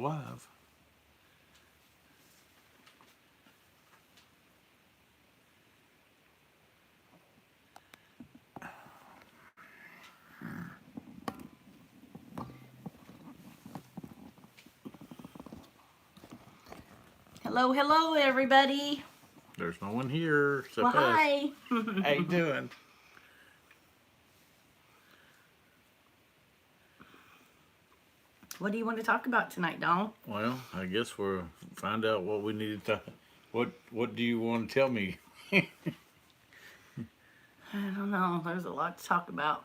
live. Hello, hello, everybody. There's no one here except Well, us. hi. How you doing? What do you want to talk about tonight, Donald? Well, I guess we'll find out what we needed to. What do you want to tell me? I don't know. There's a lot to talk about.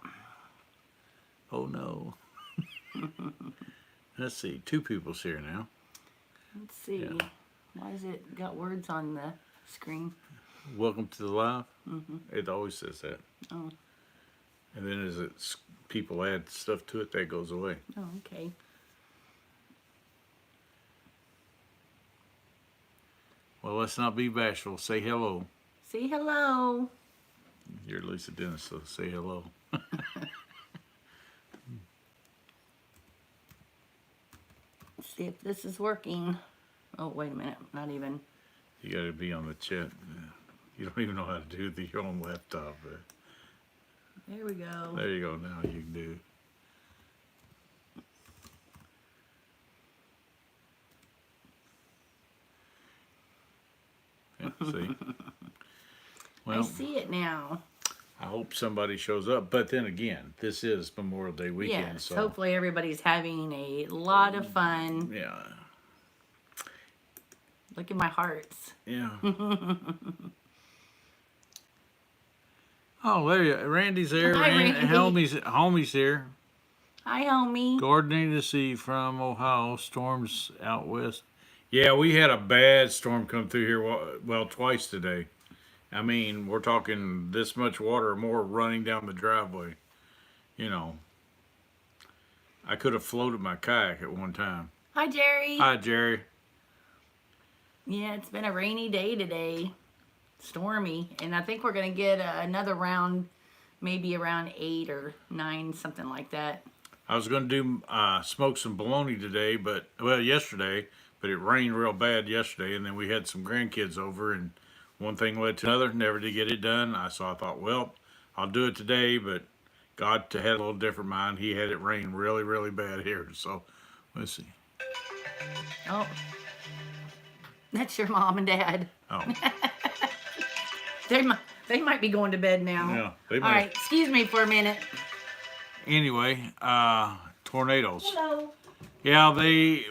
Oh no. Let's see. 2 people's here now. Let's see. Yeah. Why is it got words on the screen? Welcome to the live. It always says that. Oh. And then as people add stuff to it, that goes away. Oh, okay. Well, let's not be bashful. Say hello. Say hello. You're Lisa Dennis, so say hello. Let's see if this is working. Oh, wait a minute. Not even. You got to be on the chat. You don't even know how to do your own laptop. There we go. There you go. Now you can do. Yeah, see? Well, I see it now. I hope somebody shows up. But then again, this is Memorial Day weekend. Yes, So hopefully everybody's having a lot of fun. yeah. Look at my hearts. Yeah. Oh, there you Randy's there. Hi, Randy. Homie's here. Hi, homie. Gardening to see from Ohio. Storms out west. Yeah, we had a bad storm come through here, well, twice today. I mean, we're talking this much water or more running down the driveway. You know, I could have floated my kayak at one time. Hi, Jerry. Hi, Jerry. Yeah, it's been a rainy day today. Stormy. And I think we're going to get another round, maybe around 8 or 9, something like that. I was going to do smoke some bologna today, yesterday, but it rained real bad yesterday, and then we had some grandkids over, and one thing led to another. Never did get it done. I thought, well, I'll do it today, but God had a little different mind. He had it rain really, really bad here. So let's see. Oh, that's your mom and dad. Oh, They might be going to bed now. yeah. They All might. right, excuse me for a minute. Anyway, tornadoes. Hello. Yeah, they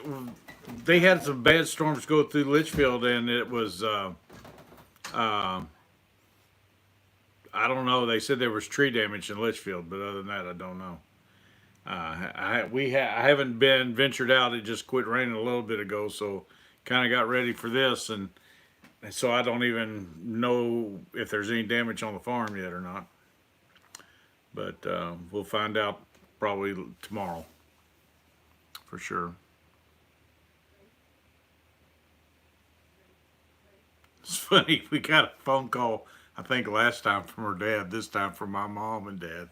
had some bad storms go through Litchfield, and it was I don't know. They said there was tree damage in Litchfield, but other than that, I don't know. I haven't been ventured out. It just quit raining a little bit ago, so kind of got ready for this, and so I don't even know if there's any damage on the farm yet or not. But we'll find out probably tomorrow for sure. It's funny, we got a phone call, I think last time from her dad, this time from my mom and dad.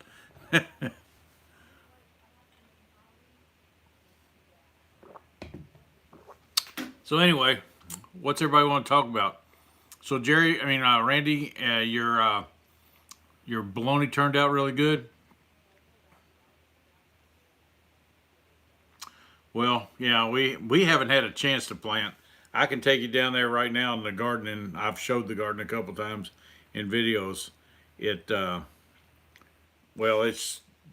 So anyway, what's everybody want to talk about? So Randy, your bologna turned out really good. Well, yeah, we haven't had a chance to plant. I can take you down there right now in the garden, and I've showed the garden a couple times in videos. It's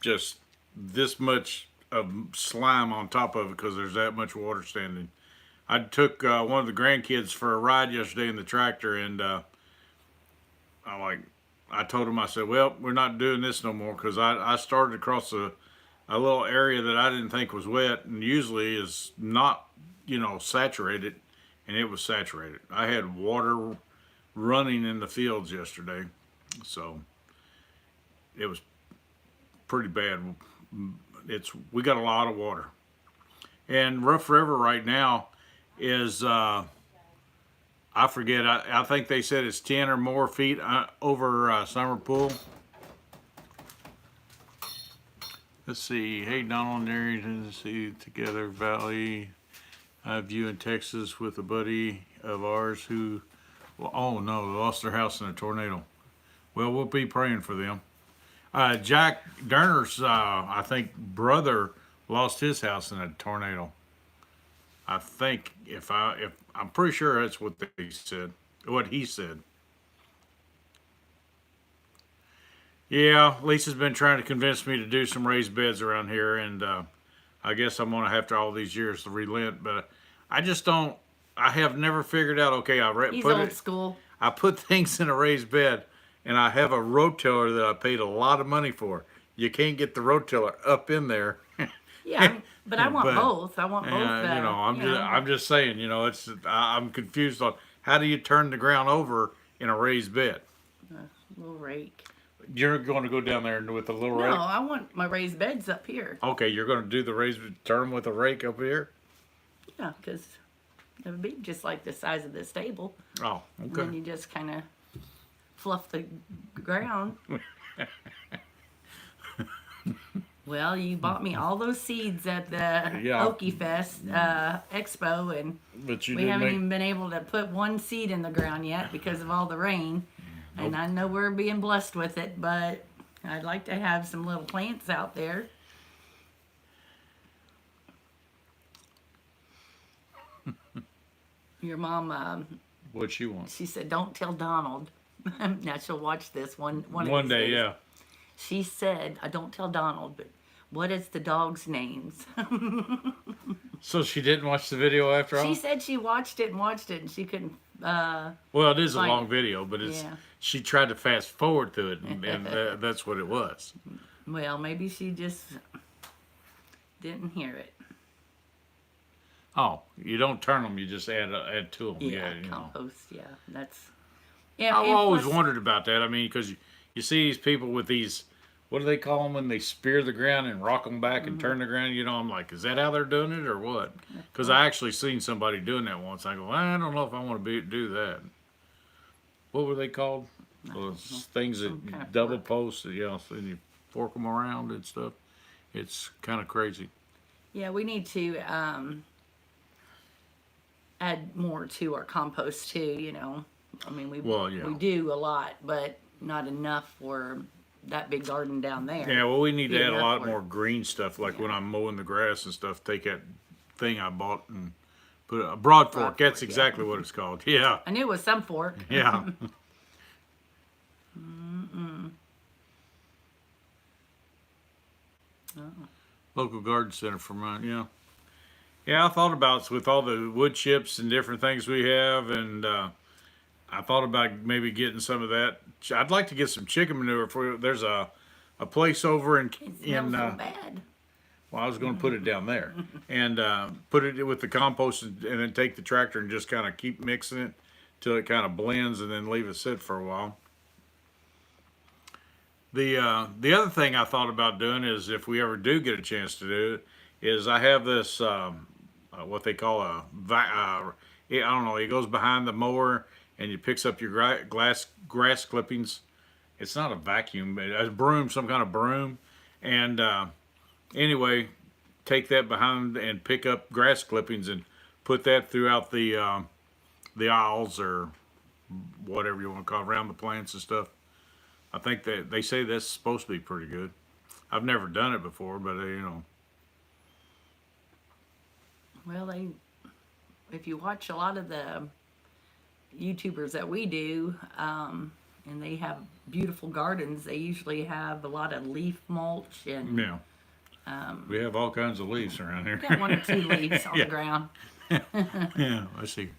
just this much of slime on top of it because there's that much water standing. I took one of the grandkids for a ride yesterday in the tractor, and I told him, I said, well, we're not doing this no more, because I started across a little area that I didn't think was wet, and usually is not, saturated, and it was saturated. I had water running in the fields yesterday, so it was pretty bad. We got a lot of water, and Rough River right now is I forget. I think they said it's 10 or more feet over Summer Pool. Let's see. Hey, Donald and Larry, let's see together. Valley I have you in Texas with a buddy of ours who, well, oh no, lost their house in a tornado. Well, we'll be praying for them. Jack Derner's, I think, brother lost his house in a tornado. I think if I'm pretty sure that's what they said, what he said. Yeah, Lisa's been trying to convince me to do some raised beds around here, and I guess I'm gonna have to all these years to relent. But I just don't. I have never figured out. Okay, He's put old it. school. I put things in a raised bed, and I have a rotiller that I paid a lot of money for. You can't get the rotiller up in there. Yeah, but I want But, both. I want both. I'm just saying, I'm confused on how do you turn the ground over in a raised bed. Little rake. You're going to go down there with a little No, rake. I want my raised beds up here. Okay, you're going to do the raised turn them with a rake up here. Yeah, because it would be just like the size of this table. Oh, And okay. then you just kind of fluff the ground. Well, you bought me all those seeds at the Yeah. Okie Fest Expo, and But you we didn't haven't make. even been able to put one seed in the ground yet because of all the rain. And I know we're being blessed with it, but I'd like to have some little plants out there. Your mom, What she wants. she said, "Don't tell Donald." Now she'll watch this one of One these day, days. yeah. She said, "I don't tell Donald, but what is the dog's names?" So she didn't watch the video after all. She said she watched it, and she couldn't. Well, it is a Fine. long video, but it's Yeah. she tried to fast forward through it, and that's what it was. Well, maybe she just didn't hear it. Oh, you don't turn them; you just add to them. Yeah, you know. compost. Yeah, that's. Yeah, I've and always plus- wondered about that. I mean, because you see these people with these, what do they call them when they spear the ground and rock them back and turn the ground? You know, I'm like, is that how they're doing it or what? Because I actually seen somebody doing that once. I go, I don't know if I want to do that. What were they called? Those things that Some kind of double fork. post, you know, and you fork them around and stuff. It's kind of crazy. Yeah, we need to add more to our compost too. You know, I mean, Well, yeah. we do a lot, but not enough for that big garden down there. Yeah, well, we need to Be add a enough lot for- more green stuff. Like when I'm mowing the grass and stuff, take that thing I bought and put a broad fork. That's fork, yeah. exactly what it's called. Yeah, I knew it was some fork. yeah. Local garden center for mine. Yeah, yeah. I thought about with all the wood chips and different things we have, and I thought about maybe getting some of that. I'd like to get some chicken manure for. There's a place over It smells so bad. Well, I was going to put it down there and put it with the compost and then take the tractor and just kind of keep mixing it till it kind of blends and then leave it sit for a while. The other thing I thought about doing is if we ever do get a chance to do it, is I have this what they call I don't know. It goes behind the mower and it picks up your grass clippings. It's not a vacuum, but a broom, some kind of broom, and anyway, take that behind and pick up grass clippings and put that throughout the aisles or whatever you want to call it, around the plants and stuff. I think that they say that's supposed to be pretty good. I've never done it before, but you know. Well, if you watch a lot of the YouTubers that we do, and they have beautiful gardens, they usually have a lot of leaf mulch and Yeah. We have all kinds of leaves around here. got one or two leaves on Yeah. the ground. Yeah, I see.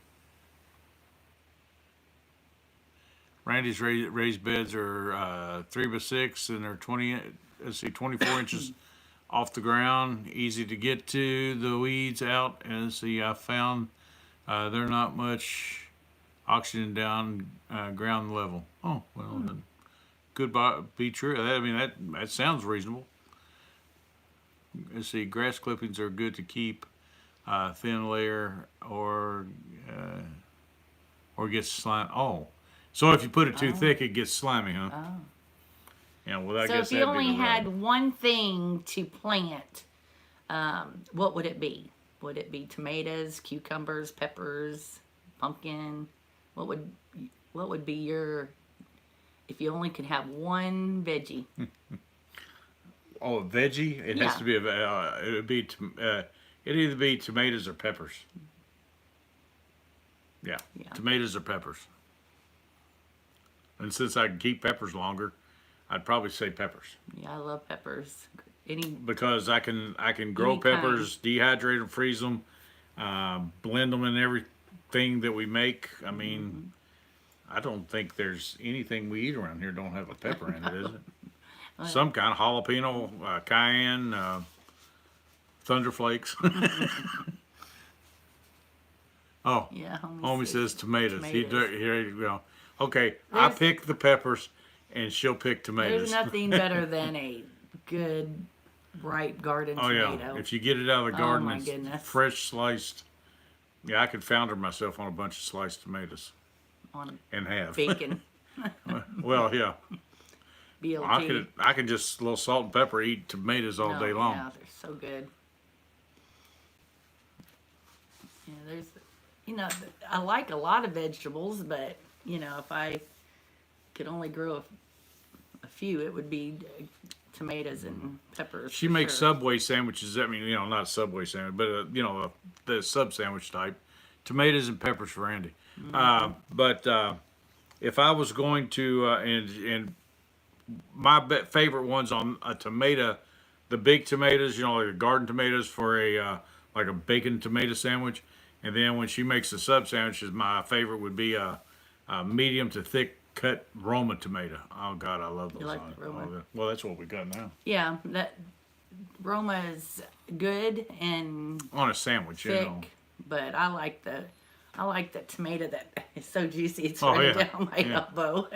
Randy's raised beds are 3x6 and they're 24 inches off the ground, easy to get to. The weeds out, and see, I found they're not much oxygen down ground level. Oh well, then could be true. I mean that sounds reasonable. Let's see, grass clippings are good to keep thin layer or get slime. Oh, so if you put it too thick, it gets slimy, huh? Oh. Yeah. Well, I So guess if you that'd be only the rub. had one thing to plant, what would it be? would it be tomatoes, cucumbers, peppers, pumpkin? What would be your, if you only could have one veggie? Oh, a veggie? It has Yeah. to be it would be it'd either be tomatoes or peppers. Yeah. Yeah. Tomatoes or peppers. And since I can keep peppers longer, I'd probably say peppers. Yeah, I love peppers. Any Because I can grow Any peppers, dehydrate them, freeze them, blend them in everything that we make. I mean, I don't think there's anything we eat around here don't have a pepper in it, is it? Some kind of jalapeno, cayenne, Thunder Flakes. Oh, yeah, homie says tomatoes. tomatoes. Here you go. Okay, I There's- pick the peppers, and she'll pick There's tomatoes. nothing better than a good ripe garden Oh tomato. yeah, if you get it out of the garden, my it's goodness. fresh sliced. Yeah, I could founder myself on a bunch of sliced tomatoes On and have. bacon, Well, yeah, BLT. I could just a little salt and pepper eat tomatoes all day long. Yeah, they're so good. Yeah, there's, I like a lot of vegetables, but if I could only grow a few, it would be tomatoes and peppers. She for makes sure. Subway sandwiches. I mean, not a Subway sandwich, but the sub sandwich type. Tomatoes and peppers for Andy. But if I was going to, and my favorite ones on a tomato, the big tomatoes, like the garden tomatoes for a like a bacon tomato sandwich, and then when she makes the sub sandwiches, my favorite would be a medium to thick cut Roma tomato. Oh God, I love those. You like on it. the Roma? Well, that's what we got now Yeah, that Roma is good and on a sandwich. thick, but I like the tomato that is so juicy it's Oh, running yeah. down my Yeah. elbow.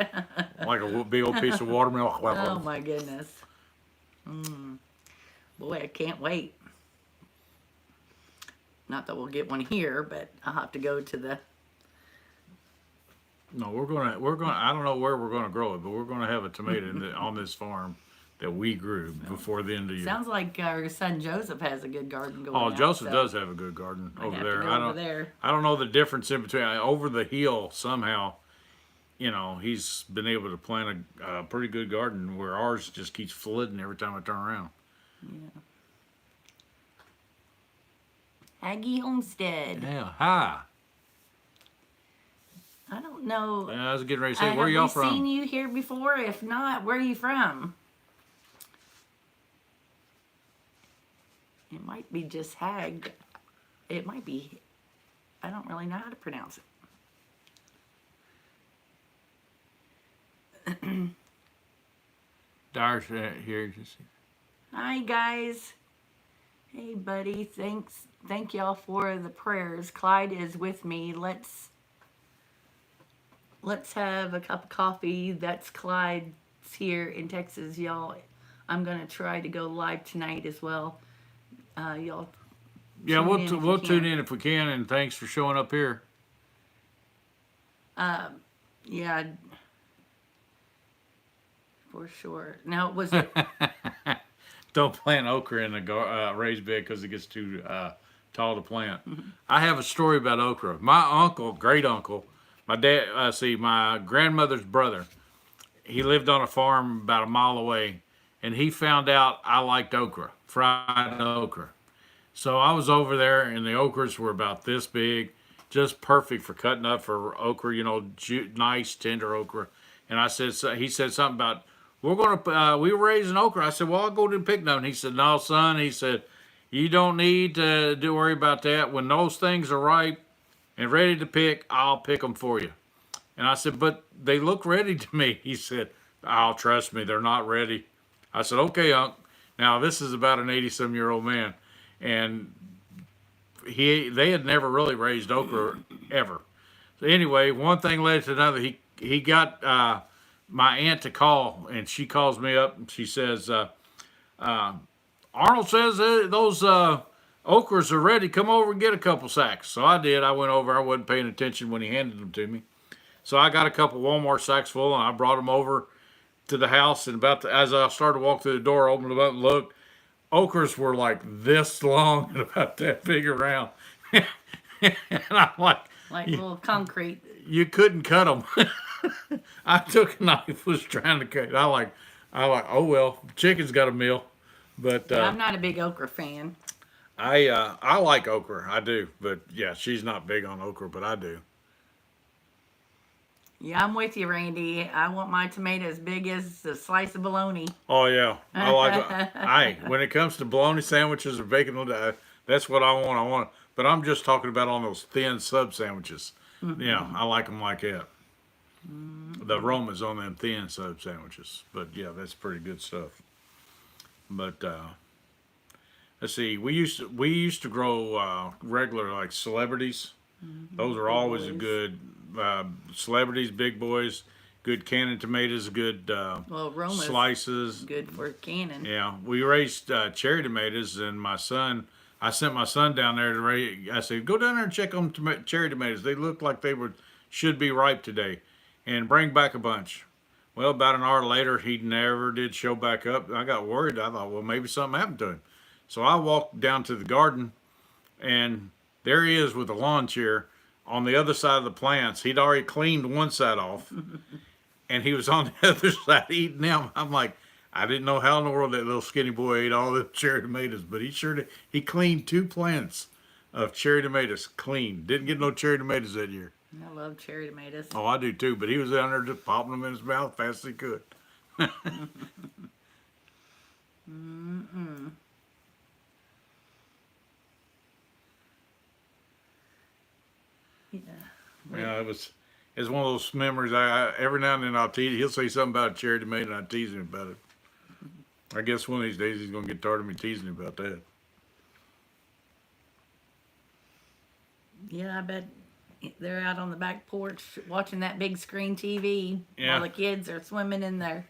Like a big old piece of watermelon. Oh my goodness. Boy, I can't wait. Not that we'll get one here, but I'll have to go to the. No, we're gonna. I don't know where we're gonna grow it, but we're gonna have a tomato on this farm that we grew before the end of the year. Sounds like our son Joseph has a good garden going. Oh, out, Joseph so does have a good garden I'd over have there. to go over there. I don't know the difference in between over the hill. Somehow, he's been able to plant a pretty good garden where ours just keeps flooding every time I turn around. Yeah. Aggie Homestead. Yeah, hi. I don't know. I was getting ready to say, where have y'all we from? seen you here before? If not, where are you from? It might be just Hag. It might be. I don't really know how to pronounce it. Dar's here. Hi guys. Hey buddy. Thank y'all for the prayers. Clyde is with me. Let's have a cup of coffee. That's Clyde's here in Texas, y'all. I'm gonna try to go live tonight as well. Y'all. Yeah, Tune in if you we'll tune can. in if we can, and thanks for showing up here. Yeah. For sure. Now was Don't plant okra in the raised bed because it gets too tall to plant. I have a story about okra. My uncle, great uncle, my dad, my grandmother's brother, he lived on a farm about a mile away, and he found out I liked okra, fried okra. So I was over there, and the okras were about this big, just perfect for cutting up for okra, nice tender okra. And he said something about, we were raising okra. I said, well, I'll go to pick them. And he said, no, son. He said, you don't need to worry about that. When those things are ripe and ready to pick, I'll pick them for you. And I said, but they look ready to me. He said, oh, trust me, they're not ready. I said, okay, Unc. Now, this is about an 80-some-year-old man. And they had never really raised okra ever. So anyway, one thing led to another. He got my aunt to call, and she calls me up, and she says, Arnold says those okras are ready. Come over and get a couple sacks. So I did. I went over. I wasn't paying attention when he handed them to me. So I got a couple Walmart sacks full, and I brought them over to the house. And as I started to walk through the door, opened them up and looked, okras were like this long and about that big around. And I'm like, Like you, little concrete. you couldn't cut them. I took a knife, was trying to cut it. Oh well, chicken's got a meal. But Yeah, I'm not a big okra fan. I like okra, I do. But yeah, she's not big on okra, but I do. Yeah, I'm with you, Randy. I want my tomato as big as a slice of bologna. Oh yeah, I like. When it comes to bologna sandwiches or bacon, that's what I want. I want, but I'm just talking about on those thin sub sandwiches. Yeah, I like them like that. The aromas on them thin sub sandwiches. But yeah, that's pretty good stuff. But let's see, we used to grow regular like celebrities. Those are Big always a boys. good celebrities, big boys, good cannon tomatoes, good Well, Roma's slices. good for canning. Yeah, we raised cherry tomatoes, and I sent my son down there to raise. I said, go down there and check on cherry tomatoes. They look like they should be ripe today, and bring back a bunch. Well, about an hour later, he never did show back up. I got worried. I thought, well, maybe something happened to him. So I walked down to the garden, and there he is with a lawn chair on the other side of the plants. He'd already cleaned one side off, and he was on the other side eating them. I'm like, I didn't know how in the world that little skinny boy ate all the cherry tomatoes, but he sure did. He cleaned 2 plants of cherry tomatoes clean. Didn't get no cherry tomatoes that year. I love cherry tomatoes. Oh, I do too, but he was down there just popping them in his mouth fast as he could. Mm-mm. Yeah. Yeah, it's one of those memories. Every now and then I'll tease. He'll say something about a cherry tomato, and I tease him about it. I guess one of these days he's gonna get tired of me teasing him about that. Yeah, I bet they're out on the back porch watching that big screen TV Yeah. while the kids are swimming in their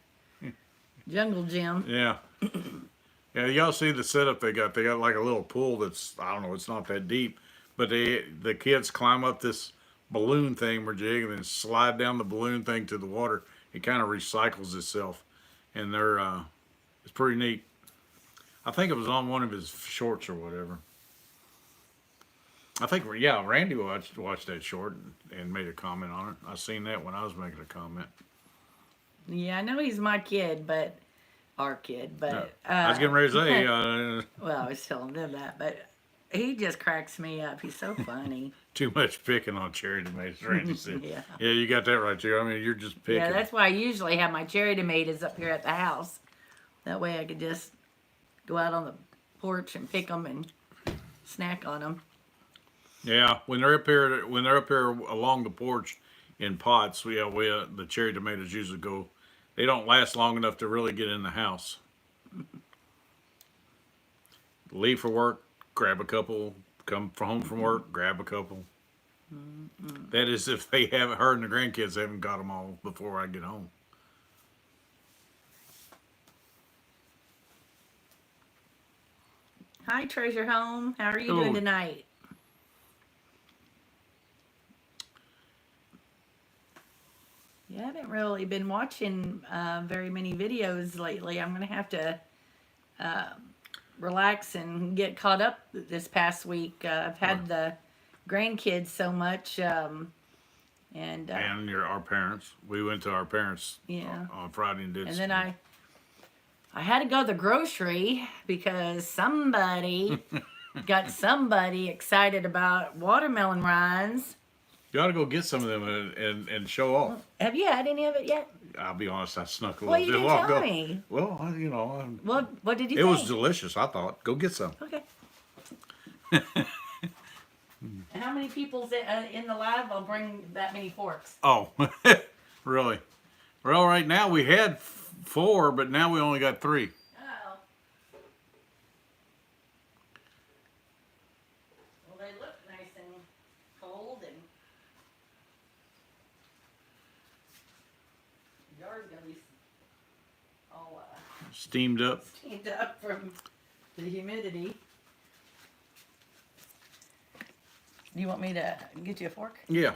jungle gym. Yeah. Yeah, y'all see the setup they got? They got like a little pool that's, I don't know, it's not that deep, but the kids climb up this balloon thing, Jig, and then slide down the balloon thing to the water. It kind of recycles itself, and it's pretty neat. I think it was on one of his shorts or whatever. I think, yeah, Randy watched that short and made a comment on it. I seen that when I was making a comment. Yeah, I know he's my kid, but our kid, but I was getting ready to say, well, I was telling them that, but he just cracks me up. He's so funny. too much picking on cherry tomatoes, Randy said. Yeah. Yeah, you got that right, too. I mean, you're just picking. Yeah, that's why I usually have my cherry tomatoes up here at the house. That way I could just go out on the porch and pick them and snack on them. Yeah, when they're up here along the porch in pots, the cherry tomatoes usually go. They don't last long enough to really get in the house. Leave for work, grab a couple. Come home from work, grab a couple. That is if they haven't. Her and the grandkids haven't got them all before I get home. Hi, Treasure Home. How are you doing tonight? You haven't really been watching very many videos lately. I'm going to have to relax and get caught up this past week. I've had the grandkids so much. And our parents. We went to our parents on Friday and did. And then I had to go to the grocery because somebody got somebody excited about watermelon rinds. You ought to go get some of them and show off. Have you had any of it yet? I'll be honest, I snuck a Well, little you bit. didn't tell me. Well, you know. What did you It think? was delicious, I thought. Go get some. Okay. And how many people's in the live will bring that many forks? Oh, really? Well, right now we had 4, but now we only got 3. Oh. Well, they look nice and cold, and the yard's gonna be all Steamed up. steamed up from the humidity. Do you want me to get you a fork? Yeah.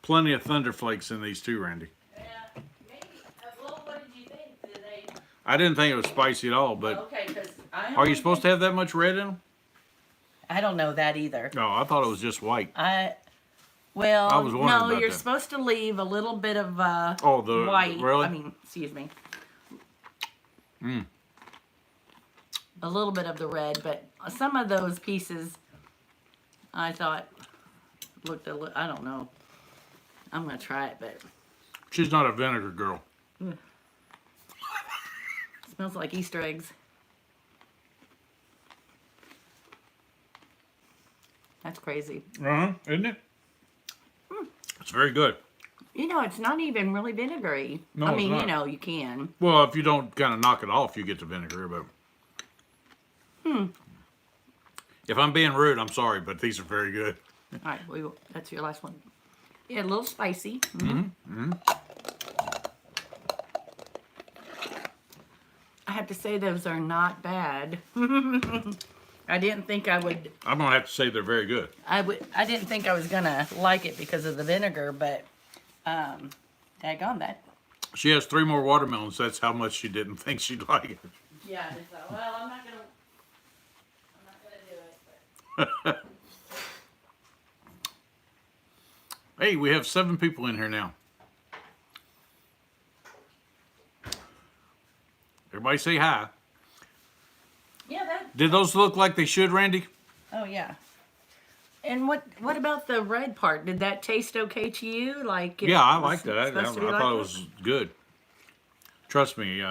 Plenty of Thunder Flakes in these too, Randy. Yeah, maybe. Well, what did you think? I didn't think it was spicy at all, but Okay, because are you supposed to have that much red in them? I don't know that either. No, I thought it was just white. Well, I was wondering no, about you're that. supposed to leave a little bit of white. Really? I mean, excuse me. A little bit of the red, but some of those pieces I thought looked a little, I don't know. I'm going to try it, but She's not a vinegar girl. it smells like Easter eggs. That's crazy. Isn't it? It's very good. You know, it's not even really vinegary. No, I it's mean, not. you know, you can. Well, if you don't kind of knock it off, you get the vinegar. But if I'm being rude, I'm sorry, but these are very good. All right, that's your last one. Yeah, a little spicy. I have to say those are not bad. I didn't think I would. I'm gonna have to say they're very good. I didn't think I was gonna like it because of the vinegar, but daggone that. She has 3 more watermelons. That's how much she didn't think she'd like it. Yeah, I just thought, well, I'm not gonna do it. Hey, we have 7 people in here now. Everybody say hi. Yeah, that. Did those look like they should, Randy? Oh yeah. And what about the red part? Did that taste okay to you? Like Yeah, I like that. I supposed to be like thought it this? was good. Trust me,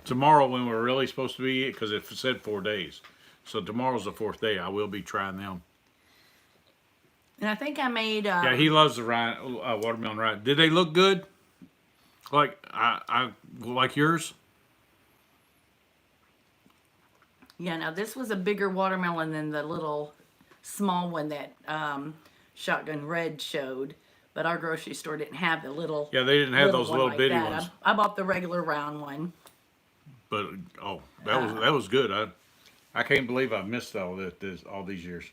tomorrow when we're really supposed to be, because it said 4 days. So tomorrow's the 4th day. I will be trying them. And I think I made. Yeah, he loves the watermelon rind. Did they look good? Like I like yours? Yeah, now this was a bigger watermelon than the little small one that Shotgun Red showed. But our grocery store didn't have the little. Yeah, they didn't have those one little like bitty that. ones. I bought the regular round one. But that was good. I can't believe I missed all these years.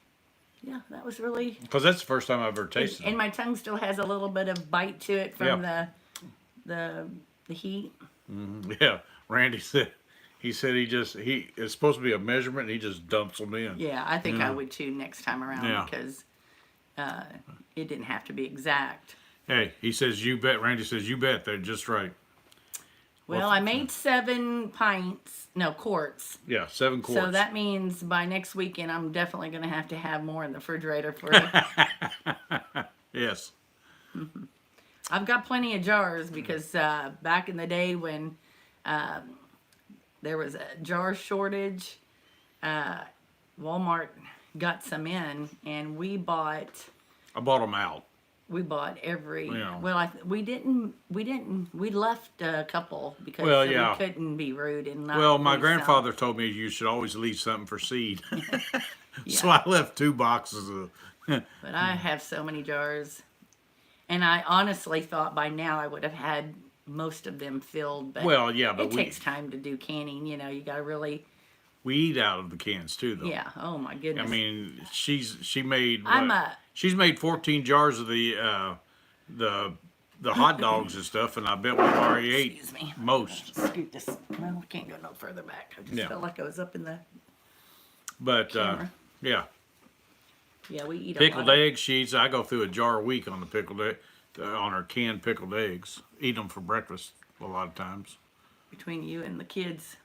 Yeah, that was really. Because that's the first time I've ever tasted And them. my tongue still has a little bit of bite to it from the heat. Yeah, Randy said. He said it's supposed to be a measurement. And he just dumps them in. Yeah, I think I would too next time around Yeah. because it didn't have to be exact. Hey, he says you bet. Randy says you bet. They're just right. Well, I made 7 quarts. Yeah, 7 quarts. So that means by next weekend, I'm definitely going to have more in the refrigerator for. Yes. I've got plenty of jars because back in the day when there was a jar shortage, Walmart got some in, and we bought them out. every. Yeah. Well, we didn't. We left a couple because Well, we yeah. couldn't be rude and not. Well, my leave grandfather told me you should always leave something for seed. So Yeah. I left 2 boxes of. But I have so many jars, and I honestly thought by now I would have had most of them filled. But Well, yeah, but it takes time to do canning. You know, you got to really. we eat out of the cans too, though. Yeah. Oh my goodness. I mean, she made. She's made 14 jars of the hot dogs and stuff, and I bet we already ate Excuse me. most. Scoot this. Well, I can't go no further back. I just Yeah. felt like I was up in the But camera. yeah, Yeah, we eat pickled a lot. egg sheets. I go through a jar a week on the pickled egg, on our canned pickled eggs. Eat them for breakfast a lot of times. Between you and the kids.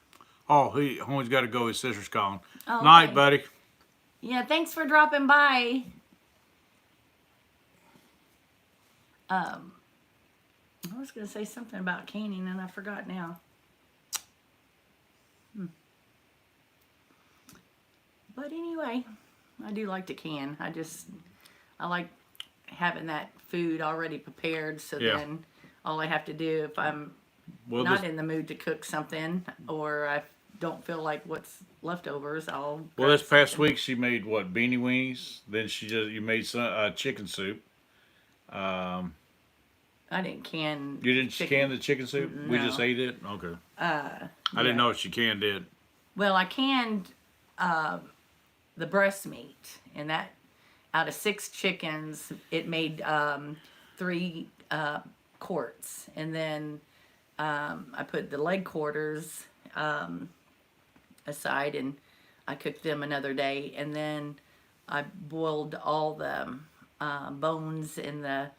Oh, he always got to go. His sister's calling. Oh, Night, okay. buddy. Yeah, thanks for dropping by. I was going to say something about canning and I forgot now. But anyway, I do like to can. I like having that food already prepared so Yeah. then all I have to do if I'm Well, not this, in the mood to cook something or I don't feel like what's leftovers, I'll well, grab this past something. week she made what, beanie weenies. Then you made some chicken soup. I didn't can. You didn't chicken. can the chicken soup? We No. just ate it. Okay. I yeah. didn't know if she canned it. Well, I canned the breast meat, and that out of 6 chickens, it made 3 quarts, and then I put the leg quarters aside, and I cooked them another day, and then I boiled all the bones and the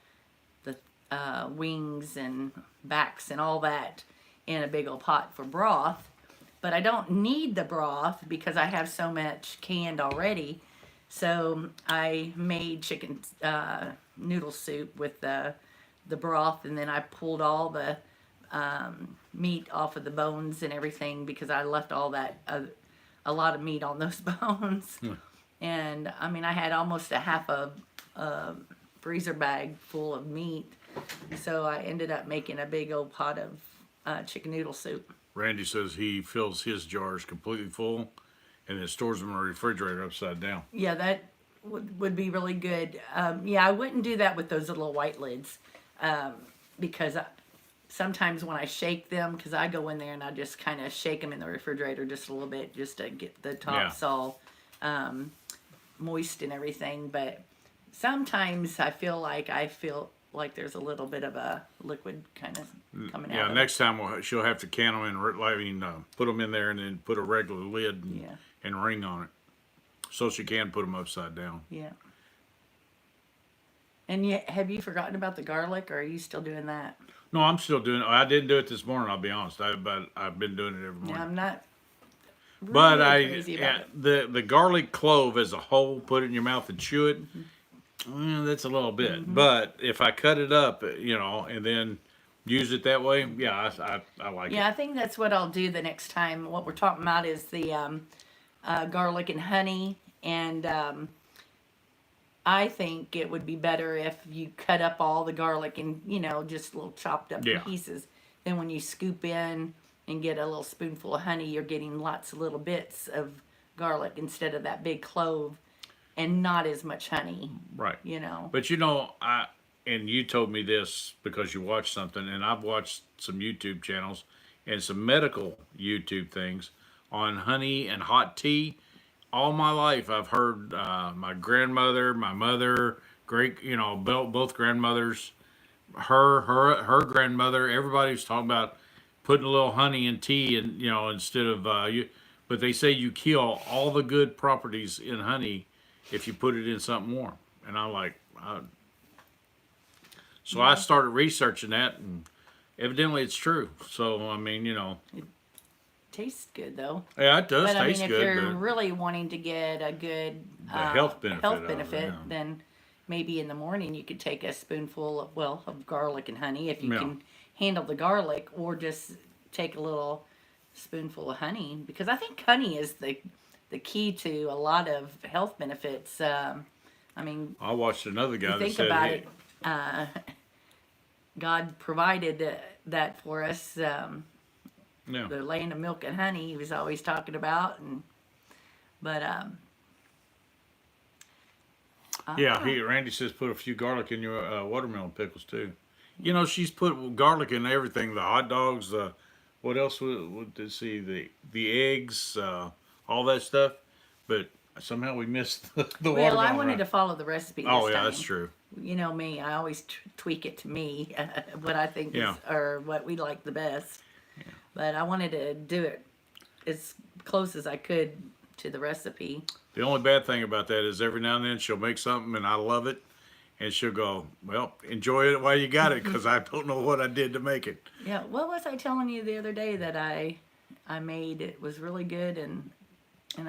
wings and backs and all that in a big old pot for broth. But I don't need the broth because I have so much canned already. So I made chicken noodle soup with the broth, and then I pulled all the meat off of the bones and everything because I left all that a lot of meat on those bones. And I mean, I had almost a half a freezer bag full of meat, so I ended up making a big old pot of chicken noodle soup. Randy says he fills his jars completely full and then stores them in the refrigerator upside down. Yeah, that would be really good. Yeah, I wouldn't do that with those little white lids because sometimes when I shake them, because I go in there and I just kind of shake them in the refrigerator just a little bit just to get the tops all moist and everything. But sometimes I feel like there's a little bit of a liquid kind of coming out. Yeah, of next time she'll have to can them and put them in there and then put a regular lid and ring on it, so she can put them upside down. Yeah. And yet, have you forgotten about the garlic, or are you still doing that? No, I'm still doing it. I didn't do it this morning, I'll be honest. But I've been doing it every morning. Yeah, I'm not. Really But crazy about it. the garlic clove as a whole, put it in your mouth and chew it. That's a little bit. But if I cut it up, and then use it that way, yeah, I like it. Yeah, I think that's what I'll do the next time. What we're talking about is the garlic and honey, and I think it would be better if you cut up all the garlic in, just little chopped up pieces. Then when you scoop in and get a little spoonful of honey, you're getting lots of little bits of garlic instead of that big clove, and not as much honey. Right. But and you told me this because you watched something, and I've watched some YouTube channels and some medical YouTube things on honey and hot tea. All my life, I've heard my grandmother, my mother, both grandmothers, her grandmother, everybody was talking about putting a little honey in tea, and instead of but they say you kill all the good properties in honey if you put it in something warm. And I'm like, so I started researching that, and evidently it's true. So I mean, it tastes good though. Yeah, it does But I mean, taste if good. you're really wanting to get a good health benefit, then maybe in the morning you could take a spoonful of garlic and honey if you Yeah. can handle the garlic, or just take a little spoonful of honey, because I think honey is the key to a lot of health benefits. I mean, I watched another guy you that think said, about hey, it. God provided that for us. yeah. The land of milk and honey he was always talking about, but Yeah, Randy says put a few garlic in your watermelon pickles too. She's put garlic in everything. The hot dogs, what else would see? The eggs, all that stuff. But somehow we missed the well, watermelon. I wanted to follow the recipe this Oh yeah, time. that's true. You know me, I always tweak it to me, what I think is, or what we like the best. Yeah. But I wanted to do it as close as I could to the recipe. The only bad thing about that is every now and then she'll make something and I love it, and she'll go, "Well, enjoy it while you got it, because I don't know what I did to make it." Yeah, what was I telling you the other day that I made? It was really good, and I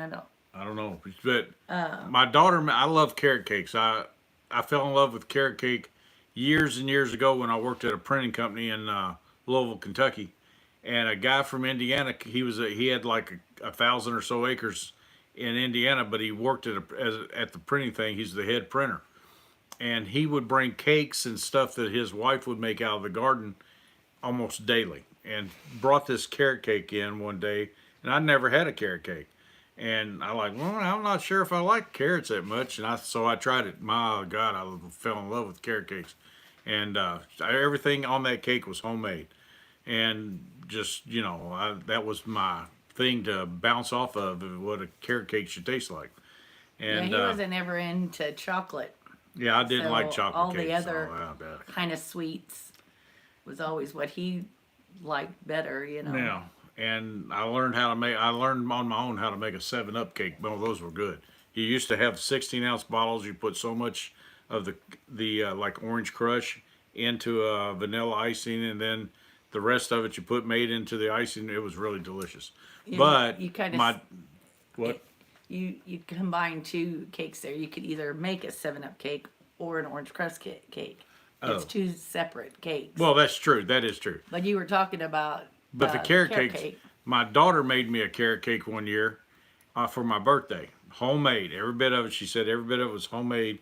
don't know, but my daughter, I love carrot cakes. I fell in love with carrot cake years and years ago when I worked at a printing company in Louisville, Kentucky, and a guy from Indiana. He had like 1,000 or so acres in Indiana, but he worked at the printing thing. He's the head printer, and he would bring cakes and stuff that his wife would make out of the garden almost daily, and brought this carrot cake in one day, and I'd never had a carrot cake. And I I'm not sure if I like carrots that much, and so I tried it. My God, I fell in love with carrot cakes, and everything on that cake was homemade, and just that was my thing to bounce off of what a carrot cake should taste like. And he wasn't ever into chocolate. Yeah, I didn't like chocolate all cakes. the other kind of sweets was always what he liked better. Yeah. and I learned how to make. I learned on my own how to make a 7-Up cake. Well, those were good. You used to have 16-ounce bottles. You put so much of the like orange crush into vanilla icing, and then the rest of it you put made into the icing. It was really delicious. But you kind of my what? you combine two cakes there. You could either make a 7-Up cake or an orange crust cake. It's Oh. two separate cakes. Well, that's true. That is true. But you were talking about But the carrot carrot cakes, cake. my daughter made me a carrot cake one year for my birthday. Homemade. Every bit of it, she said, every bit of it was homemade.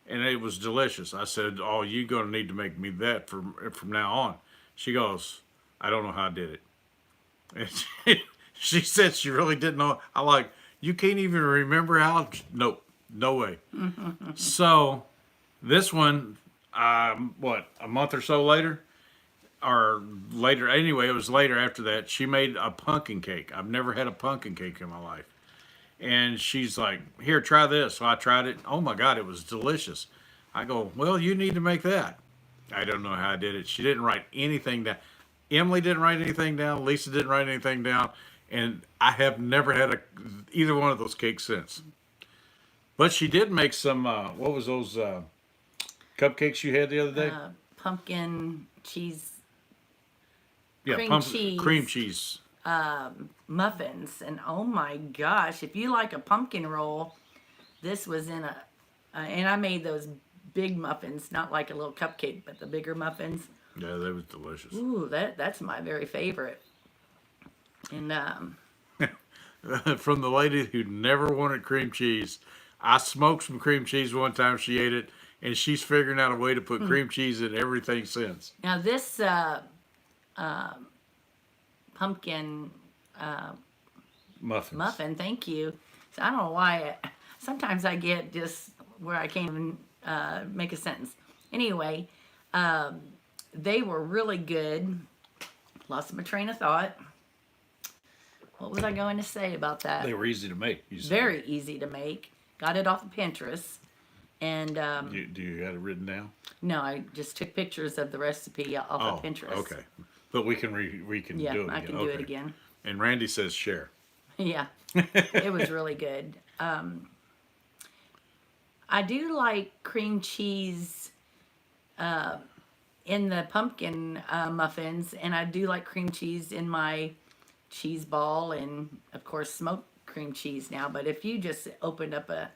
And it was delicious. I said, "Oh, you're going to need to make me that from now on." She goes, "I don't know how I did it." And she said she really didn't know. I like, "You can't even remember how?" Nope, no way. So this one, what, a month or so later? Or later, anyway, it was later after that. She made a pumpkin cake. I've never had a pumpkin cake in my life. And she's like, "Here, try this." So I tried it. Oh my God, it was delicious. I go, "Well, you need to make that." I don't know how I did it. She didn't write anything down. Emily didn't write anything down. Lisa didn't write anything down. And I have never had either one of those cakes since. But she did make some, what was those cupcakes you had the other day? Pumpkin cheese Yeah, cream cheese. cream cheese. Muffins, and oh my gosh, if you like a pumpkin roll, this was in a and I made those big muffins, not like a little cupcake, but the bigger muffins. Yeah, that was delicious. Ooh, that's my very favorite. And From the lady who never wanted cream cheese, I smoked some cream cheese one time. She ate it, and she's figuring out a way to put cream cheese in everything since. now this pumpkin Muffins. muffin, thank you. So I don't know why. Sometimes I get just where I can't even make a sentence. Anyway, they were really good. Lost my train of thought. What was I going to say about that? They were easy to make. You said. Very easy to make. Got it off of Pinterest. And Do you have it written down? no, I just took pictures of the recipe off of Pinterest. Okay. But we can we can Yeah, do it again. I can do it again. And Randy says share. Yeah, it was really good. I do like cream cheese in the pumpkin muffins, and I do like cream cheese in my cheese ball, and of course smoked cream cheese now. But if you just opened up a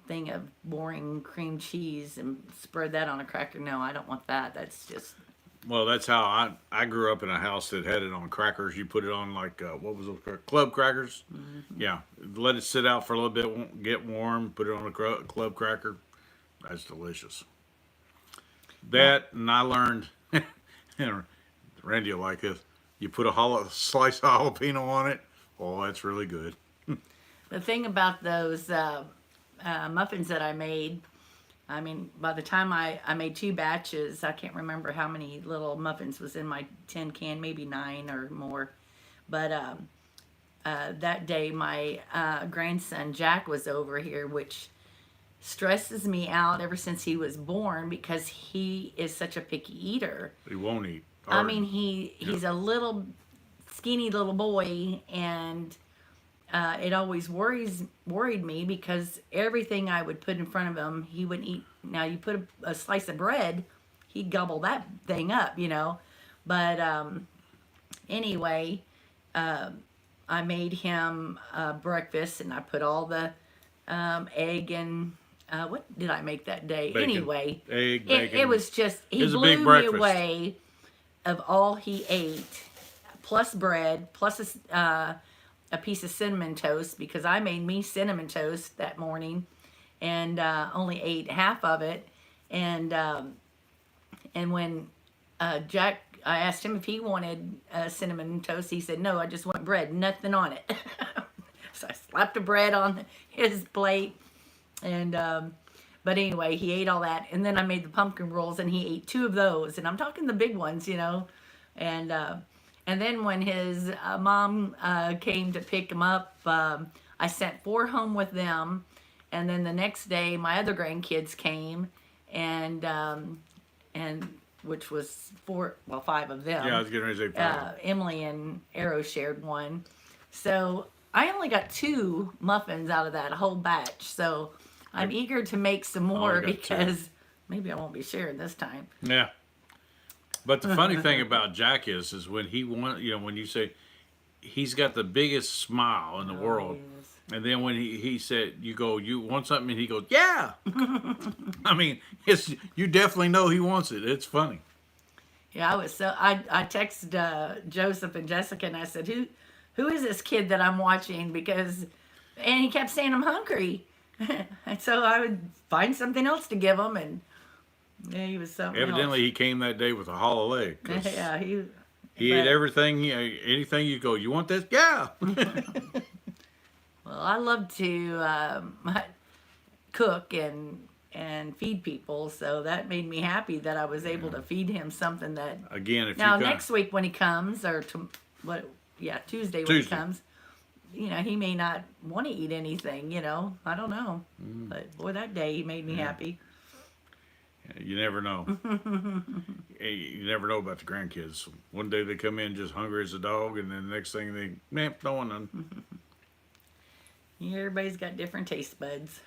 thing of boring cream cheese and spread that on a cracker, no, I don't want that. That's just Well, that's how I grew up in a house that had it on crackers. You put it on like what was those club crackers? Mm-hmm. Yeah, let it sit out for a little bit, get warm. Put it on a club cracker. That's delicious. That and I learned, Randy will like this. You put a slice of jalapeno on it. Oh, that's really good. the thing about those muffins that I made. I mean, by the time I made 2 batches, I can't remember how many little muffins was in my tin can, maybe 9 or more. But that day, my grandson Jack was over here, which stresses me out ever since he was born because he is such a picky eater. He won't eat. I mean, he's a little skinny little boy, and it always worried me because everything I would put in front of him, he wouldn't eat. Now you put a slice of bread, he'd gobble that thing up, you know. But anyway, I made him breakfast, and I put all the egg and what did I make that day? Bacon. Anyway, Egg, bacon. it was just he was a blew big me breakfast. away of all he ate, plus bread, plus a piece of cinnamon toast, because I made me cinnamon toast that morning and only ate half of it. And when Jack, I asked him if he wanted cinnamon toast, he said, "No, I just want bread, nothing on it." So I slapped the bread on his plate. And but anyway, he ate all that. And then I made the pumpkin rolls, and he ate 2 of those. And I'm talking the big ones, you know. And then when his mom came to pick him up, I sent 4 home with them. And then the next day, my other grandkids came, and which was five of them. Yeah, I was getting ready to say five. Emily and Arrow shared one. So I only got 2 muffins out of that whole batch. So I'm eager to make some more because maybe I won't be sharing this time. Yeah. But the funny thing about Jack is when he when you say he's got the biggest smile in the world, Yes. and then when he said, you go, you want something, and he goes, yeah. I mean, you definitely know he wants it. It's funny. Yeah, I texted Joseph and Jessica and I said, who is this kid that I'm watching? And he kept saying I'm hungry. And so I would find something else to give him, and yeah, he was something Evidently, he came that day with a hollow leg. Yeah, he ate everything. Anything you go, you want this? Yeah. Well, I love to cook and feed people, so that made me happy that I was able to feed him something that. Again, Next week when he comes, or Tuesday when he comes, he may not want to eat anything. I don't know, but boy, that day he made me happy. You never know. You never know about the grandkids. One day they come in just hungry as a dog, and then the next thing don't want none. Everybody's got different taste buds.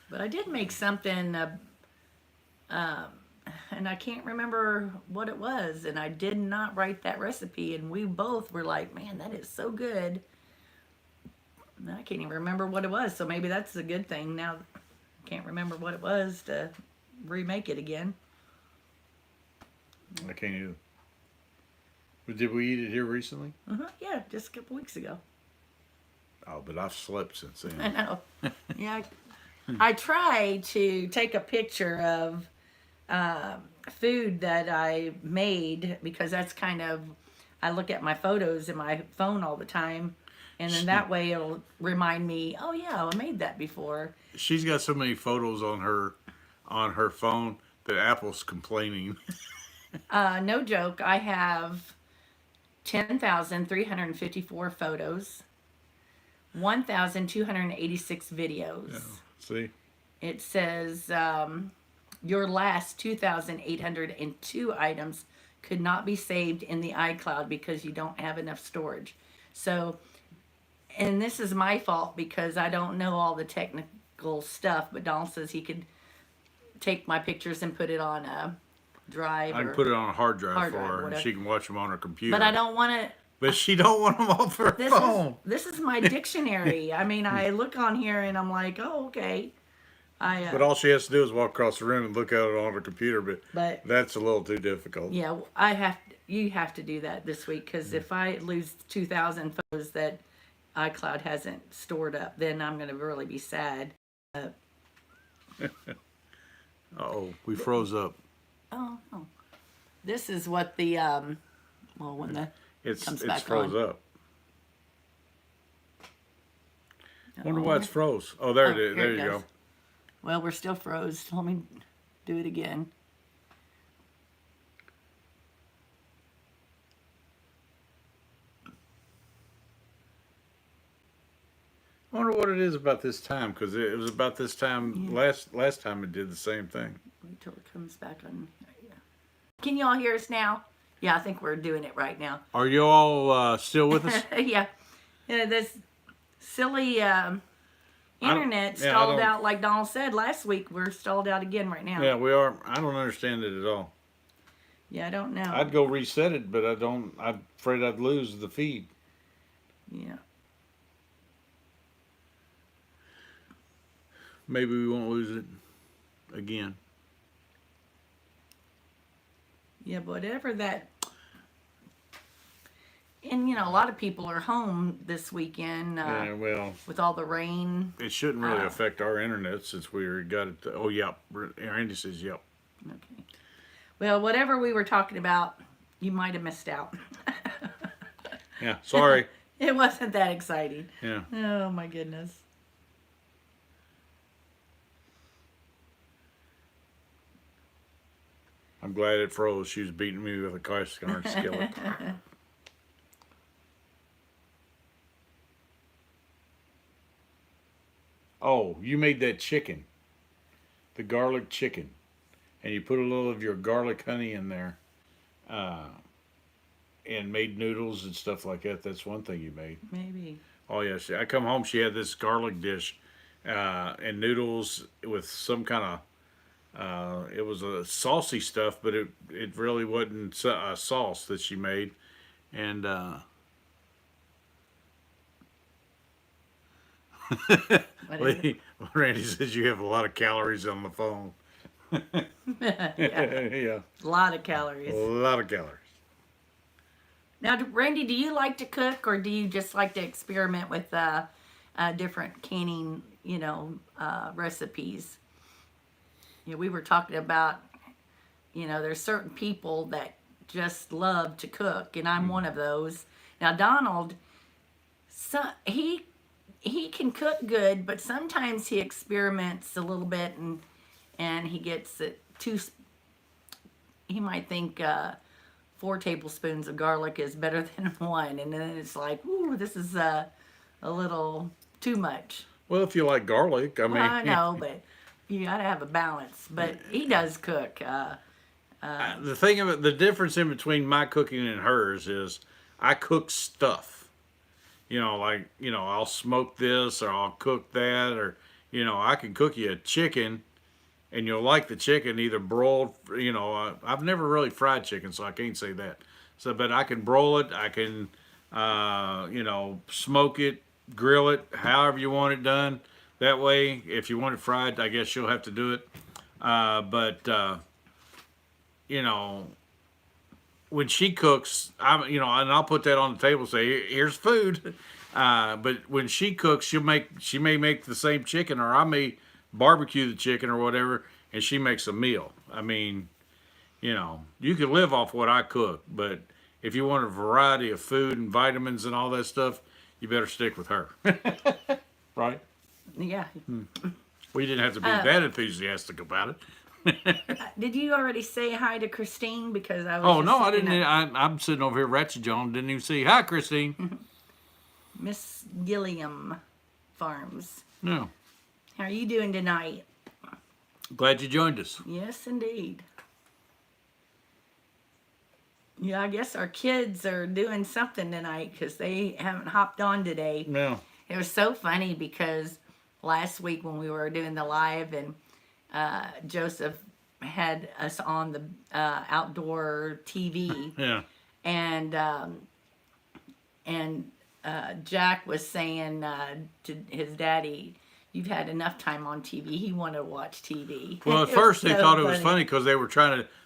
But I did make something, and I can't remember what it was, and I did not write that recipe, and we both were like, man, that is so good. And I can't even remember what it was, so maybe that's a good thing. Now I can't remember what it was to remake it again. I can't either. But did we eat it here recently? Yeah, just a couple weeks ago. Oh, but I've slept since then. I know. Yeah, I try to take a picture of food that I made because that's I look at my photos in my phone all the time, and then that way it'll remind me, oh yeah, I made that before. She's got so many photos on her phone that Apple's complaining. No joke, I have 10,354 photos, 1,286 videos. Yeah, see? It says your last 2,802 items could not be saved in the iCloud because you don't have enough storage. So, and this is my fault because I don't know all the technical stuff, but Donald says he could take my pictures and put it on a drive. I can put it on a hard drive for her, and she can watch them on her computer. But I don't want to. But she don't want them off her phone. This is my dictionary. I mean, I look on here and I'm like, oh, okay. But all she has to do is walk across the room and look at it on her computer. But that's a little too difficult. Yeah, you have to do that this week because if I lose 2,000 photos that iCloud hasn't stored up, then I'm going to really be sad. Uh-oh, we froze up. Oh. This is what the when the comes back froze on. up. Wonder why it's froze. Oh, there it is. There you go. Well, we're still froze. Let me do it again. I wonder what it is about this time, because it was about this time last time it did the same thing. Wait till it comes back on. Can you all hear us now? Yeah, I think we're doing it right now. Are you all still with us? Yeah. This silly internet stalled out, like Donald said last week. We're stalled out again right now. Yeah, we are. I don't understand it at all. Yeah, I don't know. I'd go reset it, but I'm afraid I'd lose the feed. Yeah. Maybe we won't lose it again. Yeah, but whatever that. And, a lot of people are home this weekend Yeah, well, with all the rain. it shouldn't really affect our internet since we got it. Oh, yeah. Randy says, yep. Okay. Well, whatever we were talking about, you might have missed out. Yeah, sorry. It wasn't that exciting. Yeah. Oh, my goodness. I'm glad it froze. She was beating me with a cast iron skillet. Oh, you made that chicken. The garlic chicken. and you put a little of your garlic honey in there, uh, and made noodles and stuff like that. That's one thing you made. Maybe. Oh yeah, I come home. She had this garlic dish, and noodles with some kind of. It was a saucy stuff, but it really wasn't a sauce that she made, and What is it? Randy says you have a lot of calories on the phone. Yeah, Yeah, a lot of a calories. lot of calories. Now, Randy, do you like to cook, or do you just like to experiment with different canning, recipes? We were talking about, there's certain people that just love to cook, and I'm one of those. Now, Donald, so he can cook good, but sometimes he experiments a little bit, and he gets it too. He might think 4 tablespoons of garlic is better than one, and then it's like, ooh, this is a little too much. Well, if you like garlic, I Well, I mean, know, but you gotta have a balance. But he does cook. the thing of it, the difference in between my cooking and hers is I cook stuff. Like, I'll smoke this or I'll cook that, or, I can cook you a chicken and you'll like the chicken either broiled, I've never really fried chicken, so I can't say that. So, but I can broil it, I can, smoke it, grill it, however you want it done. That way, if you want it fried, I guess you'll have to do it. But you know, when she cooks, and I'll put that on the table and say, "Here's food." But when she cooks, she may make the same chicken, or I may barbecue the chicken or whatever, and she makes a meal. I mean, you can live off what I cook, but if you want a variety of food and vitamins and all that stuff, you better stick with her. Right? Yeah. We didn't have to be that enthusiastic about it. Did you already say hi to Christine? Because I was. Oh just no, I sitting didn't. up- I'm sitting over here, Ratchet John. Didn't even see. Hi, Christine. Miss Gilliam Farms. No, How are you doing tonight? glad you joined us. Yes, indeed. Yeah, I guess our kids are doing something tonight because they haven't hopped on today. No. It was so funny because last week when we were doing the live and Joseph had us on the outdoor TV Yeah. and Jack was saying to his daddy, "You've had enough time on TV." He wanted to watch TV. Well, at It was first they so thought it was funny because they were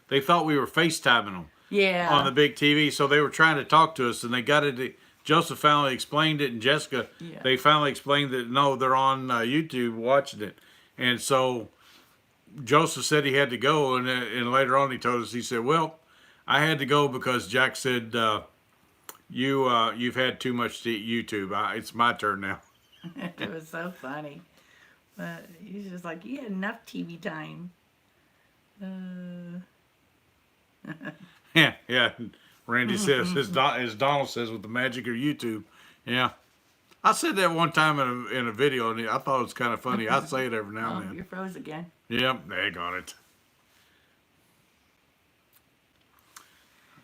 they thought we were FaceTiming them Yeah. on the big TV, so they were trying to talk to us, and they got it. Joseph finally explained it, and Jessica, Yeah. they finally explained that no, they're on YouTube watching it, and so Joseph said he had to go, and later on he told us, he said, "Well, I had to go because Jack said you've had too much YouTube. It's my turn now." It was so funny. But he's just like, "You had enough TV time." Yeah, yeah. Randy says, as Donald says, with the magic of YouTube. Yeah. I said that one time in a video, and I thought it was kind of funny. I say it every now Oh, and you're then. froze again. Yep, they got it.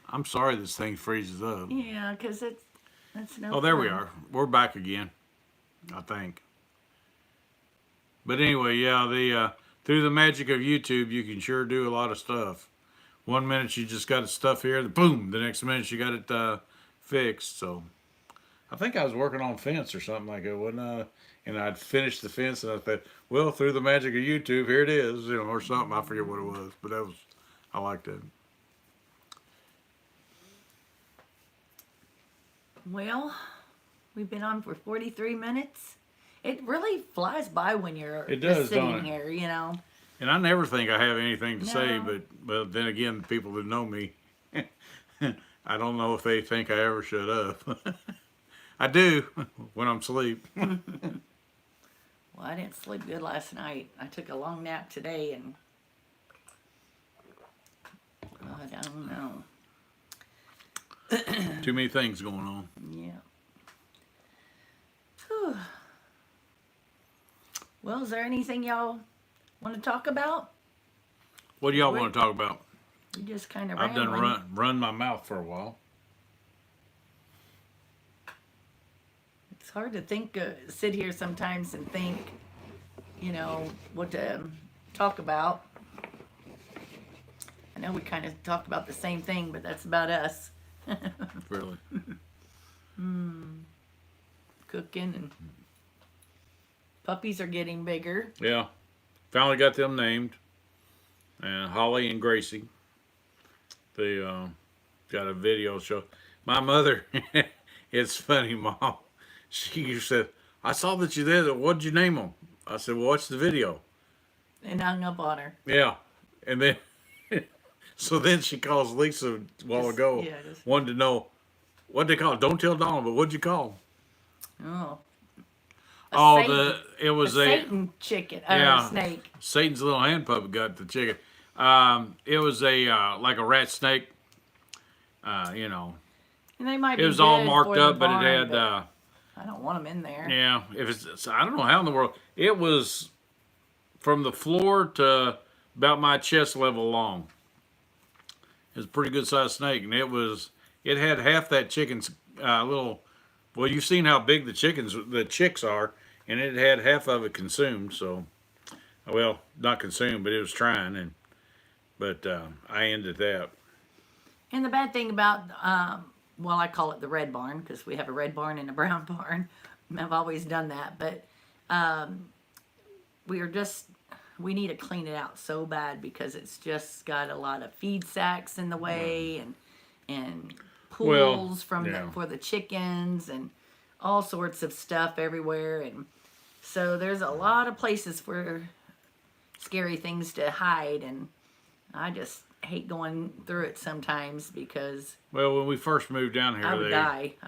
I'm sorry this thing freezes up. Yeah, because that's no Oh, there we fun. are. We're back again, I think. But anyway, yeah, through the magic of YouTube, you can sure do a lot of stuff. One minute you just got stuff here, boom, the next minute you got it fixed. So I think I was working on a fence or something like that, wasn't I? And I'd finished the fence, and I thought, well, through the magic of YouTube, here it is, or something. I forget what it was, but I liked it. Well, we've been on for 43 minutes. It really flies by when you're It does, just don't sitting it? here. And I never think I have anything to say, No. but then again, people that know me, I don't know if they think I ever shut up. I do when I'm asleep. Well, I didn't sleep good last night. I took a long nap today, and God, I don't know. Too many things going on. Yeah. Whew. Well, is there anything y'all want to talk about? What do y'all want to talk about? We just kind of I've done rambling. run my mouth for a while. It's hard to think, sit here sometimes and think, what to talk about. I know we kind of talk about the same thing, but that's about us. Really. Cooking and puppies are getting bigger. Yeah. Finally got them named. And Holly and Gracie. They got a video show. My mother, it's funny, Mom. She said, I saw that you did it. What'd you name them? I said, well, watch the video. And hung up on her. Yeah. And then, so then she calls Lisa a while ago. Yeah, wanted to know, what they call it? Don't tell Donna, but what'd you call them? It was a Satan chicken, snake. Satan's little hand puppet got the chicken. It was a like a rat snake. And they might be It was all good marked for the up, but barn, it had. but I don't want them in there. Yeah, if it's I don't know how in the world it was from the floor to about my chest level long. It was a pretty good sized snake, and it had half that chicken's little. Well, you've seen how big the chicks are, and it had half of it consumed. So, well, not consumed, but it was trying, but I ended that. And the bad thing about, I call it the red barn because we have a red barn and a brown barn. I've always done that, but we need to clean it out so bad because it's just got a lot of feed sacks in the way and pools for the chickens and all sorts of stuff everywhere, and so there's a lot of places for scary things to hide, and I just hate going through it sometimes because when we first moved down here, I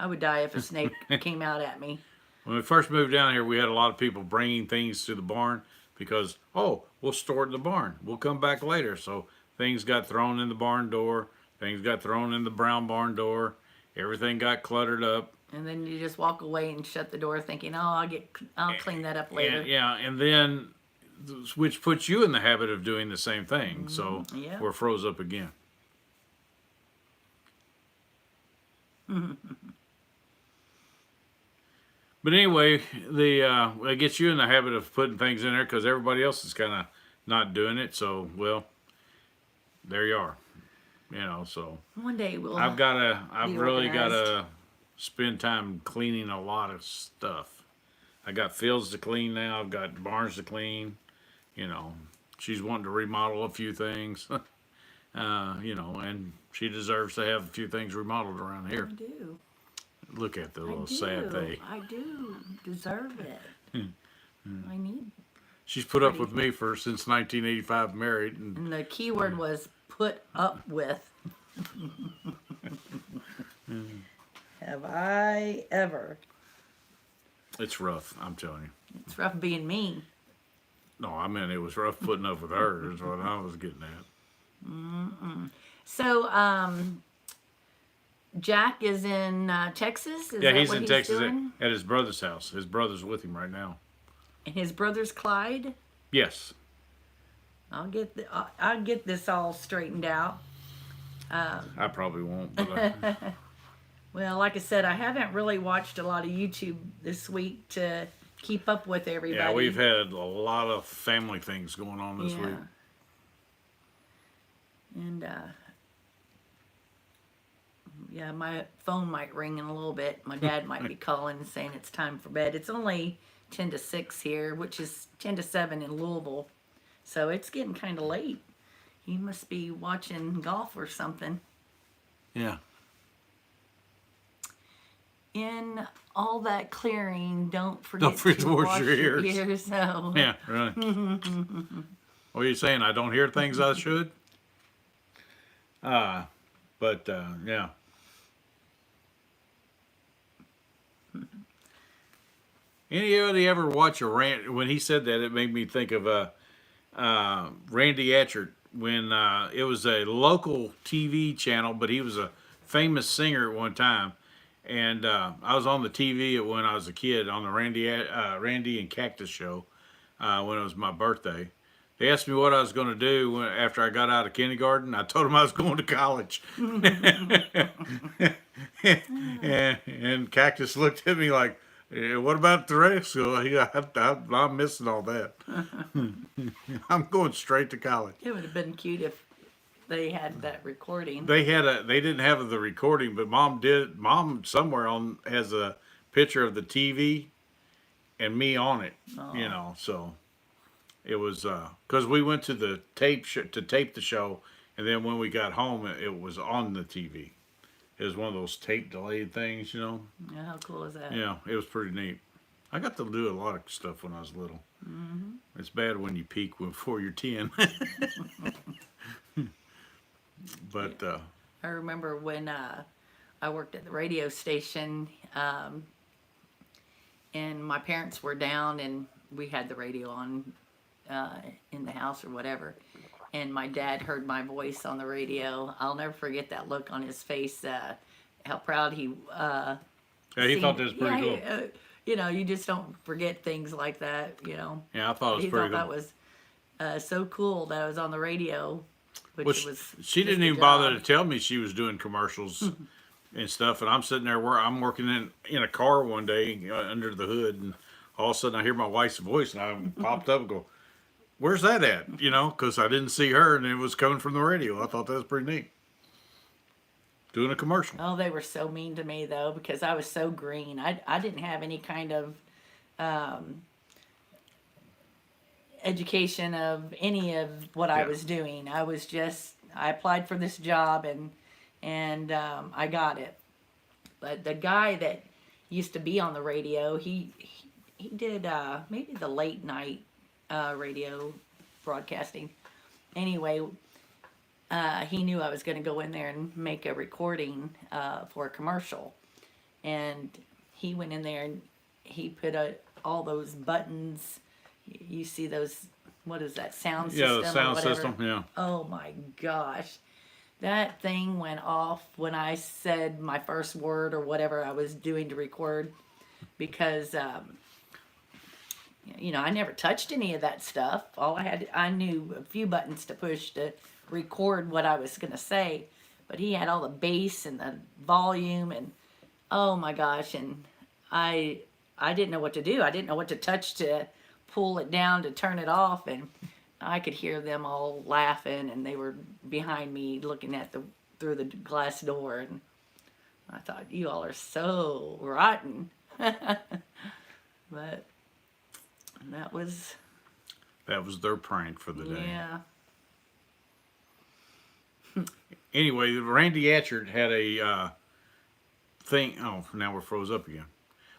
would die if a snake came out at me. When we first moved down here, we had a lot of people bringing things to the barn because, we'll store it in the barn. We'll come back later. So things got thrown in the barn door. Things got thrown in the brown barn door. Everything got cluttered up. And then you just walk away and shut the door thinking, I'll clean that up later. Yeah, and then, which puts you in the habit of doing the same thing. So we're froze up again. But anyway, it gets you in the habit of putting things in there because everybody else is kind of not doing it. So, there you are. So one day I've really gotta spend time cleaning a lot of stuff. I got fields to clean now. I've got barns to clean. She's wanting to remodel a few things. And she deserves to have a few things remodeled around here. I do. Look at the little sad thing. I do deserve it. I need. She's put up with me since 1985, married. And the key word was put up with. Have I ever? It's rough, I'm telling you. It's rough being me. No, I mean it was rough putting up with her is what I was getting at. So, Jack is in Texas? Is yeah, that he's what in Texas doing? at his brother's house. His brother's with him right now. And his brother's Clyde? Yes. I'll get this all straightened out. I probably won't. But well, like I said, I haven't really watched a lot of YouTube this week to keep up with everybody. yeah, we've had a lot of family things going on this week. And my phone might ring in a little bit. My dad might be calling and saying it's time for bed. It's only 10 to 6 here, which is 10 to 7 in Louisville. So it's getting kind of late. He must be watching golf or something. Yeah. In all that clearing, don't forget to wash wash your ears. So. Yeah, right. What are you saying? I don't hear things I should? But yeah. Anybody ever watch a rant? When he said that, it made me think of Randy Atchert when it was a local TV channel, but he was a famous singer at one time. And I was on the TV when I was a kid on the Randy and Cactus show when it was my birthday. He asked me what I was going to do after I got out of kindergarten. I told him I was going to college. And Cactus looked at me like, what about the rest of school? I'm missing all that. I'm going straight to college. It would have been cute if they had that recording. They didn't have the recording, but mom did. Mom somewhere on has a picture of the TV and me on it. Oh. So it was because we went to the to tape the show, and then when we got home, it was on the TV. It was one of those tape delayed things. Yeah, how cool is that? Yeah, it was pretty neat. I got to do a lot of stuff when I was little. It's bad when you peak before you're 10. But I remember when I worked at the radio station, and my parents were down, and we had the radio on in the house or whatever. And my dad heard my voice on the radio. I'll never forget that look on his face. How proud he. yeah, he thought that was pretty cool. You just don't forget things like that. Yeah, I thought it was He pretty thought cool. that was so cool that I was on the radio. Which was She didn't just a even bother to job. tell me she was doing commercials and stuff. And I'm sitting there where I'm working in a car one day under the hood, and all of a sudden I hear my wife's voice, and I popped up and go, "Where's that at?" Because I didn't see her, and it was coming from the radio. I thought that was pretty neat. Doing a commercial. Oh, they were so mean to me though because I was so green. I didn't have any kind of education of any of what I Yeah. was doing. I applied for this job and I got it. But the guy that used to be on the radio, he did maybe the late night radio broadcasting. Anyway, he knew I was going to go in there and make a recording for a commercial, and he went in there and he put all those buttons. You see those? What is that sound system? Yeah, the sound or whatever? system. Yeah. Oh my gosh, that thing went off when I said my first word or whatever I was doing to record, because I never touched any of that stuff. I knew a few buttons to push to record what I was gonna say, but he had all the bass and the volume and oh my gosh, and I didn't know what to do. I didn't know what to touch to pull it down to turn it off, and I could hear them all laughing, and they were behind me looking at through the glass door, and I thought, you all are so rotten. But that was their prank for the day. yeah. Anyway, Randy Atchard had a thing. Oh, now we're froze up again.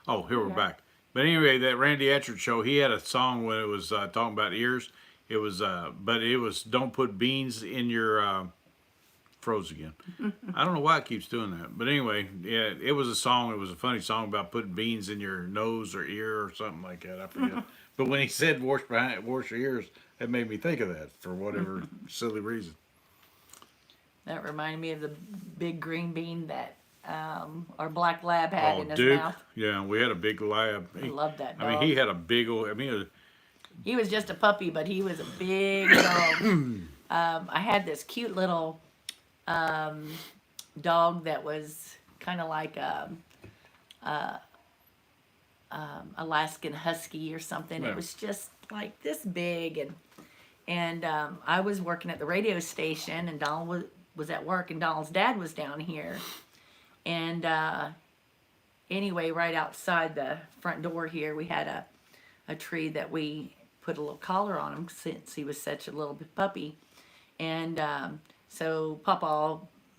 Oh, here we're Okay. back. But anyway, that Randy Atchard show, he had a song when it was talking about ears. It was, but it was "Don't put beans in your." Froze again. I don't know why it keeps doing that. But anyway, yeah, it was a song. It was a funny song about putting beans in your nose or ear or something like that. I forget. But when he said wash your ears, that made me think of that for whatever silly reason. That reminded me of the big green bean that our black lab had in his Duke. mouth. Yeah, we had a big lab. I love that dog. I mean, he had a big old. I mean, He was just a puppy, but he was a big dog. I had this cute little dog that was kind of like Alaskan Husky or something. Yeah. It was just like this big, and I was working at the radio station, and Donald was at work, and Donald's dad was down here, and anyway, right outside the front door here, we had a tree that we put a little collar on him since he was such a little puppy, and so Papa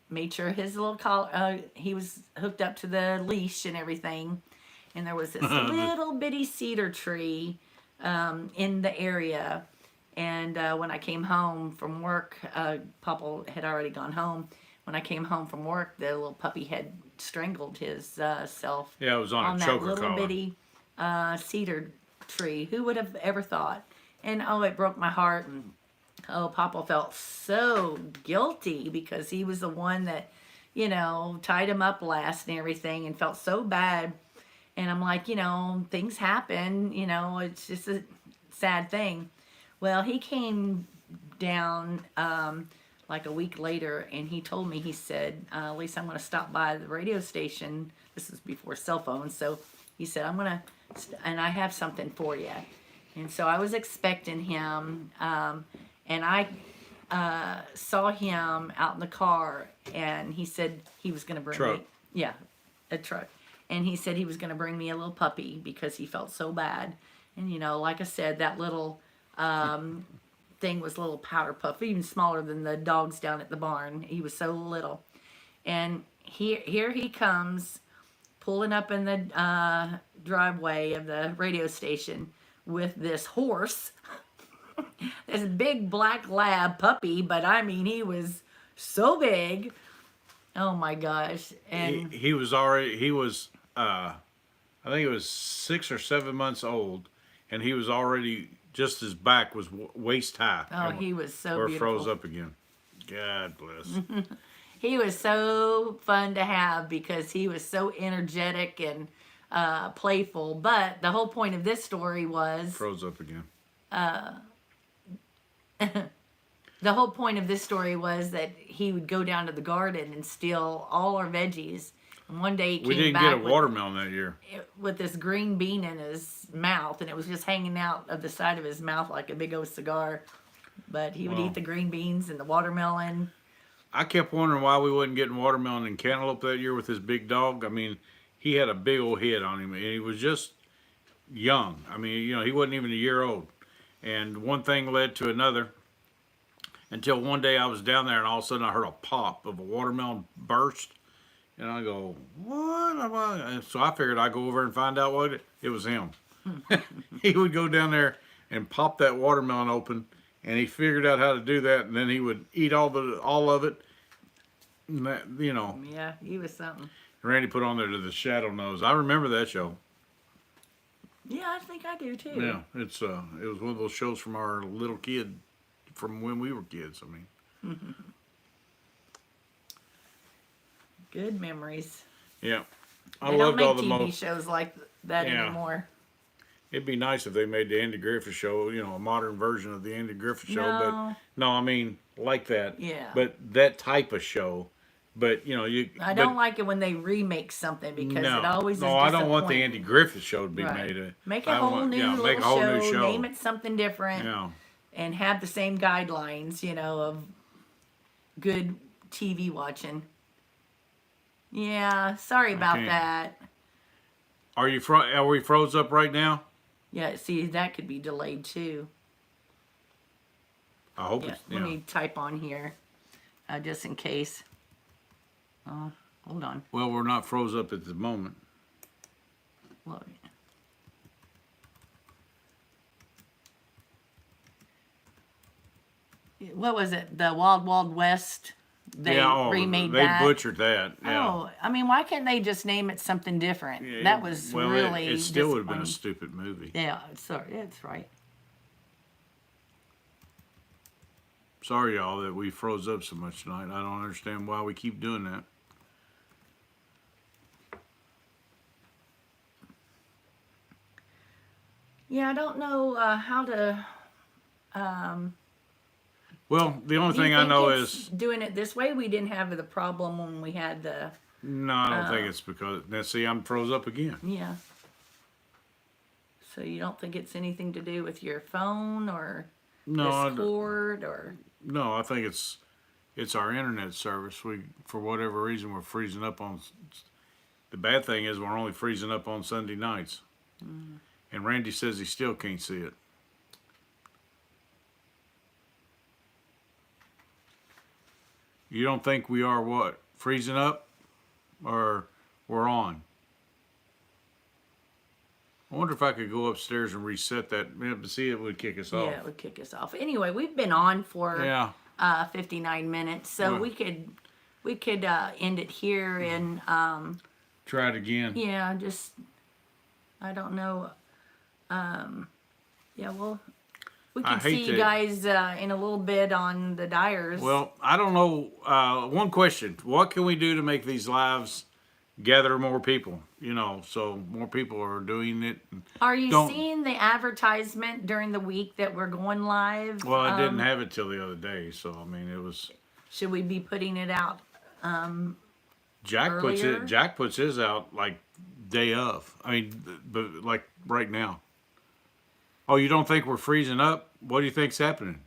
made sure his little collar, he was hooked up to the leash and everything, and there was this little bitty cedar tree in the area. And when I came home from work, Papa had already gone home. When I came home from work, the little puppy had strangled his self yeah, it was on a that choker little collar. bitty cedar tree. Who would have ever thought? And oh, it broke my heart. And oh, Papa felt so guilty because he was the one that, tied him up last and everything, and felt so bad. And I'm like, things happen. It's just a sad thing. Well, he came down like a week later, and he told me, he said, Lisa, I'm going to stop by the radio station. This is before cell phones. So he said, and I have something for you. And so I was expecting him, and I saw him out in the car, and he said he was going to bring Truck. me, yeah, a truck. And he said he was going to bring me a little puppy because he felt so bad. And, you know, like I said, that little thing was a little powder puff, even smaller than the dogs down at the barn. He was so little. And here he comes, pulling up in the driveway of the radio station with this horse, this big black lab puppy, but I mean, he was so big. Oh my gosh. And he was I think it was 6 or 7 months old, and he was already, just his back was waist high. oh, he was so Or beautiful. froze up again. God bless. He was so fun to have because he was so energetic and playful. But the whole point of this story was Froze up again. the whole point of this story was that he would go down to the garden and steal all our veggies. And one day he came We didn't back get a watermelon that year. with this green bean in his mouth, and it was just hanging out of the side of his mouth like a big old cigar. But he would Wow. eat the green beans and the watermelon. I kept wondering why we wasn't getting watermelon and cantaloupe that year with his big dog. I mean, he had a big old head on him, and he was just young. I mean, you know, he wasn't even a year old. And one thing led to another until one day I was down there, and all of a sudden I heard a pop of a watermelon burst. And I go, what? And so I figured I'd go over and find out what it was him. He would go down there and pop that watermelon open, and he figured out how to do that, and then he would eat all of it. And that, you know, Yeah, he was something. Randy put on there to the Shadow Nose. I remember that show. Yeah, I think I do too. Yeah, it was one of those shows from our little kid, from when we were kids. I mean, Good memories. yeah, I They don't loved make all the TV most. shows like that Yeah. anymore. It'd be nice if they made the Andy Griffith Show, you know, a modern version of the Andy Griffith Show. No. But no, I mean like that. Yeah. But that type of show. But you know, I don't like it when they remake something because no, it always no, is I don't want the disappointing. Andy Griffith Show to be Right. made. Make a I whole want- new yeah, little make a whole show, new show. name it something different, Yeah. and have the same guidelines, you know, of good TV watching. Yeah, sorry about can't. that. Are we froze up right now? Yeah, see, that could be delayed too. I hope Yeah, it's let me type on here, just in case. Oh, hold on. Well, we're not froze up at the moment. Look. What was it? The Wild Wild West? They remade they that. butchered that. Yeah. Oh, I mean, why can't they just name it something different? Yeah, That was well, really. It still would have been a disappointing. stupid movie. Yeah, sorry, that's right. Sorry, y'all, that we froze up so much tonight. I don't understand why we keep doing that. Yeah, I don't know how to. Well, the only Do you thing I think know it's is doing it this way. We didn't have the problem when we had the. no, I don't think it's because. Now, see, I'm froze up again. Yeah. So you don't think it's anything to do with your phone or No, I this don't- cord or? no, I think it's our internet service. We, for whatever reason, we're freezing up on. The bad thing is we're only freezing up on Sunday nights, and Randy says he still can't see it. You don't think we are what? Freezing up? Or we're on? I wonder if I could go upstairs and reset that. Yeah, but see, it would kick us off. Yeah, it would kick us off. Anyway, we've been on for Yeah. 59 minutes, so Well. we could end it here and Try it again. yeah, just I don't know. Yeah, well, we I can hate see you to- guys in a little bit on the Dyers. Well, I don't know. One question: what can we do to make these lives gather more people? so more people are doing it. Are you Don't. seeing the advertisement during the week that we're going live? Well, I didn't have it till the other day, so I mean, it was. Should we be putting it out Jack puts earlier? it. Jack puts his out like day of. I mean, but like right now. Oh, you don't think we're freezing up? What do you think's happening?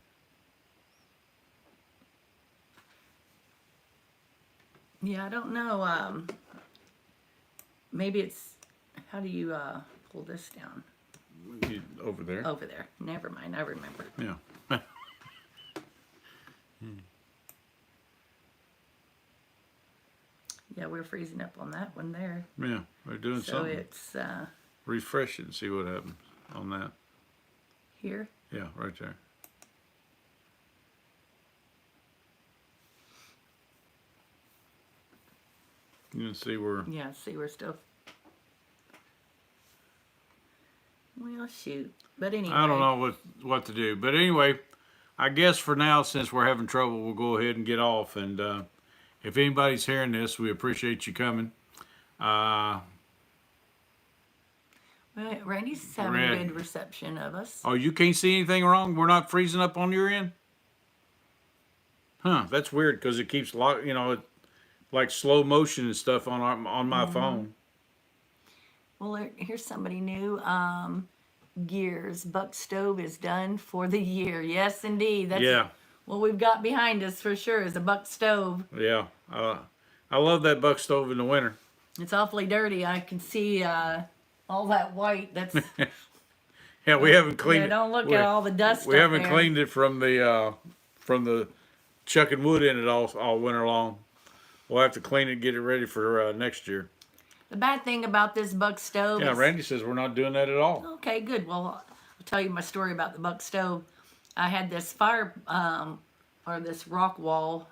Yeah, I don't know. Maybe it's, how do you pull this down? Over there. Over there. Never mind. I remember. Yeah. Yeah, we're freezing up on that one there. Yeah, we're doing So something. it's Refresh it and see what happens on that. here. Yeah, right there. You can see where. Yeah, see, we're still. Well, shoot. But anyway. I don't know what to do, but anyway, I guess for now, since we're having trouble, we'll go ahead and get off. And if anybody's hearing this, we appreciate you coming. Well, Randy's having a Randy. good reception of us. Oh, you can't see anything wrong? We're not freezing up on your end? Huh, that's weird because it keeps like slow motion and stuff on my phone. Well, here's somebody new. Gears. Buck Stove is done for the year. Yes, indeed. That's Yeah, what we've got behind us for sure is a Buck Stove. yeah. I love that buck stove in the winter. It's awfully dirty. I can see all that white. That's Yeah, we haven't cleaned yeah. it. Don't look at all the dust. We up haven't there. cleaned it from the chucking wood in it all winter long. We'll have to clean it, get it ready for next year. The bad thing about this Buck Stove Yeah, is Randy says we're not doing that at all. okay, good. Well, I'll tell you my story about the Buck Stove. I had this fire or this rock wall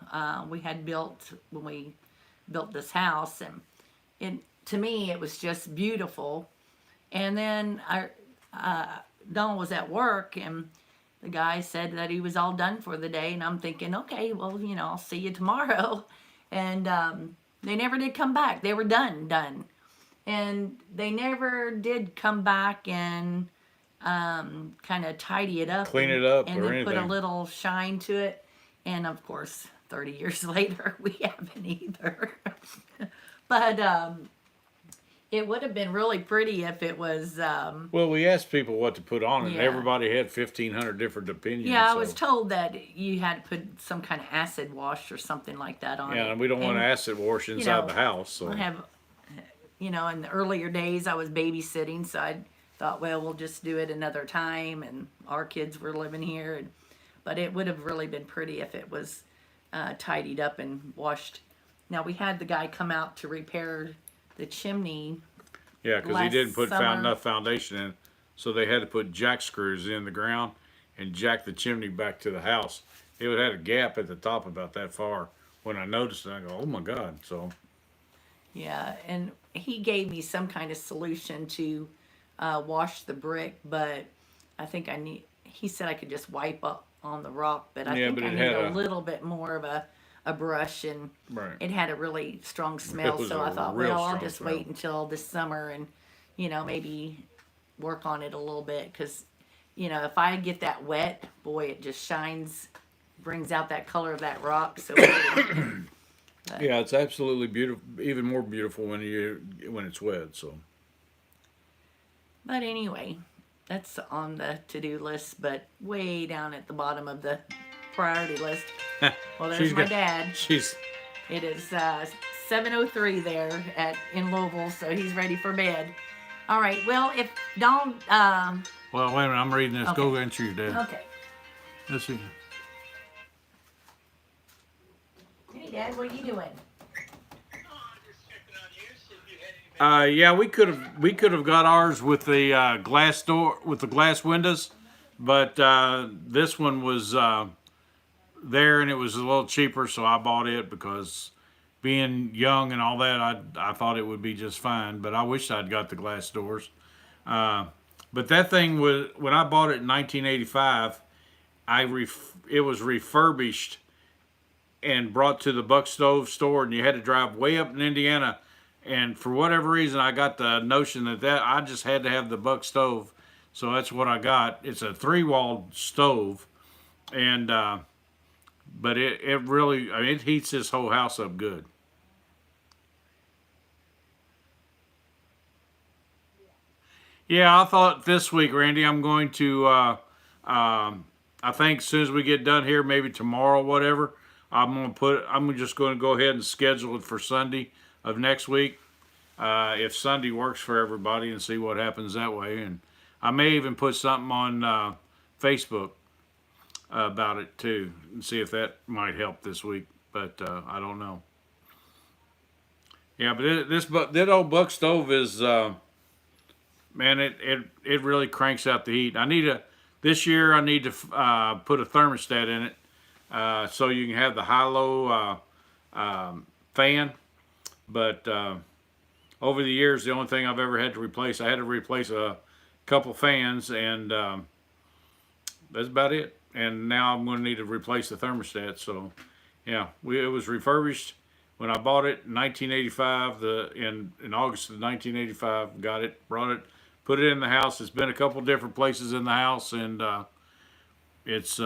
we had built when we built this house, and to me it was just beautiful. And then Don was at work, and the guy said that he was all done for the day, and I'm thinking, okay, well, I'll see you tomorrow. And they never did come back. They were done. And they never did come back and kind of tidy it up. Clean it up and or then put a anything. little shine to it. And of course, 30 years later, we haven't either. But it would have been really pretty if it was... Well, we asked people what to put on it, and Yeah. everybody had 1,500 different opinions. yeah, I so. was told that you had to put some kind of acid wash or something like that on it. Yeah, and we don't want And acid wash inside know, the house. So. I have, in the earlier days, I was babysitting, so I thought, well, we'll just do it another time, and our kids were living here. But it would have really been pretty if it was tidied up and washed. Now, we had the guy come out to repair the chimney. Yeah, because he last didn't put summer. enough foundation in, so they had to put jack screws in the ground and jack the chimney back to the house. It had a gap at the top about that far. When I noticed it, I go, "Oh my God!" So Yeah, and he gave me some kind of solution to wash the brick, but I think he said I could just wipe up on the rock, but I Yeah, think but I it need had a a- little bit more of a brush, and right. it had a really strong smell, was so a I thought, real well, I'll strong just smell. wait until this summer and, maybe work on it a little bit, because, if I get that wet, boy, it just shines, brings out that color of that rock, so Yeah, it's absolutely beautiful. Even more beautiful when it's wet. So But anyway, that's on the to-do list, but way down at the bottom of the priority list. Well, there's my dad. It is 7:03 there in Louisville, so he's ready for bed. All right. Well, if Don, Well, wait a minute. I'm reading this. Okay. Go answer your dad. okay. Let's see. Hey, Dad, what are you doing? Yeah, we could have got ours with the glass door with the glass windows, but this one was there and it was a little cheaper, so I bought it because being young and all that, I thought it would be just fine. But I wish I'd got the glass doors. But that thing was when I bought it in 1985. It was refurbished and brought to the Buck Stove store, and you had to drive way up in Indiana and for whatever reason, I got the notion that I just had to have the buck stove, so that's what I got. It's a 3-walled stove, and but it really, I mean, it heats this whole house up good. Yeah, I thought this week, Randy, I'm going to. I think as soon as we get done here, maybe tomorrow, whatever, I'm just going to go ahead and schedule it for Sunday of next week. If Sunday works for everybody, and see what happens that way. And I may even put something on Facebook about it too, and see if that might help this week. But I don't know. Yeah, but that old buck stove is. Man, it really cranks out the heat. This year I need to put a thermostat in it, so you can have the high-low fan. But over the years, the only thing I've ever had to replace, I had to replace a couple fans, and that's about it. And now I'm going to need to replace the thermostat. So, yeah, it was refurbished when I bought it in 1985. In August of 1985, got it, brought it, put it in the house. It's been a couple different places in the house, and it's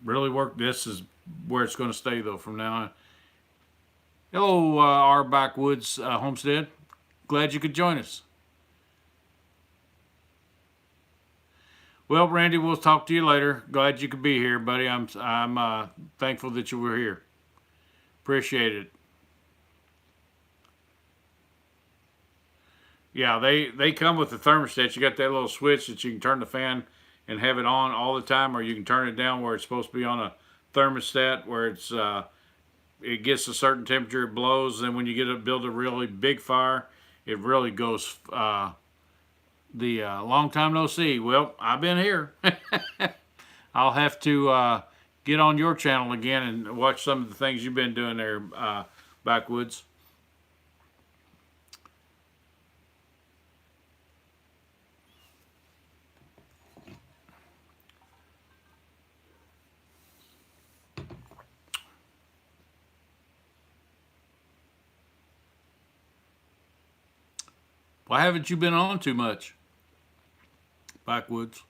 really worked. This is where it's going to stay though from now on. Hello, our backwoods homestead. Glad you could join us. Well, Randy, we'll talk to you later. Glad you could be here, buddy. I'm thankful that you were here. Appreciate it. Yeah, they come with the thermostat. You got that little switch that you can turn the fan and have it on all the time, or you can turn it down where it's supposed to be on a thermostat where it gets a certain temperature, it blows. Then when you build a really big fire, it really goes. Long time no see. Well, I've been here. I'll have to get on your channel again and watch some of the things you've been doing there, backwoods. Why haven't you been on too much, backwoods?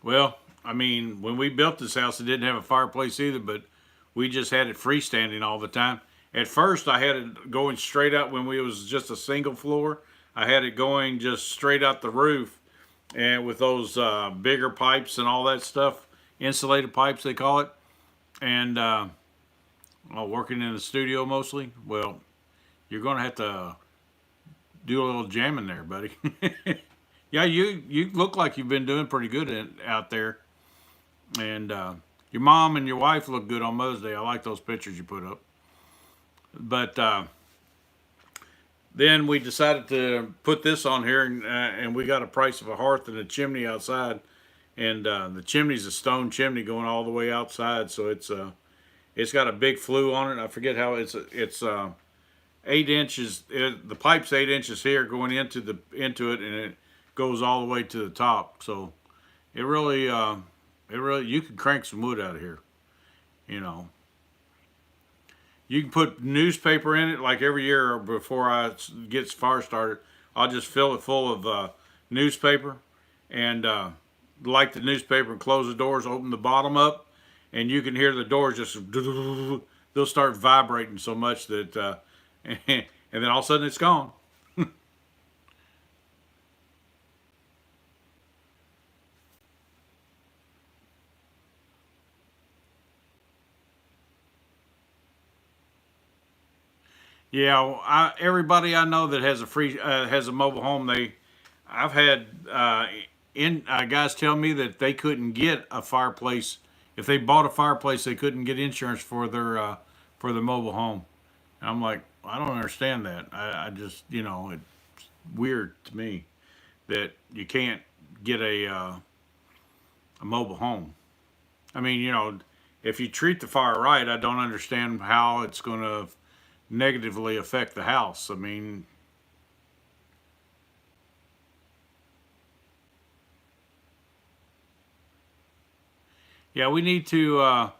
Well, I mean, when we built this house, it didn't have a fireplace either, but we just had it freestanding all the time. At first, I had it going straight out when it was just a single floor. I had it going just straight out the roof, and with those bigger pipes and all that stuff, insulated pipes they call it, and working in the studio mostly. Well, you're gonna have to do a little jamming there, buddy. Yeah, you look like you've been doing pretty good out there, and your mom and your wife look good on Mother's Day. I like those pictures you put up. But then we decided to put this on here, and we got a price of a hearth and a chimney outside, and the chimney's a stone chimney going all the way outside, so it's got a big flue on it. I forget how it's 8 inches. The pipe's 8 inches here going into it, and it goes all the way to the top. So it really you can crank some wood out of here. You know, you can put newspaper in it. Like every year before I get fire started, I'll just fill it full of newspaper and light the newspaper and close the doors, open the bottom up, and you can hear the doors just they'll start vibrating so much that and then all of a sudden it's gone. Yeah, everybody I know that has a mobile home, I've had guys tell me that they couldn't get a fireplace if they bought a fireplace. They couldn't get insurance for their mobile home. And I'm like, I don't understand that. I just it's weird to me that you can't get a mobile home. I mean, if you treat the fire right, I don't understand how it's going to negatively affect the house. I mean, Yeah, we need to uh,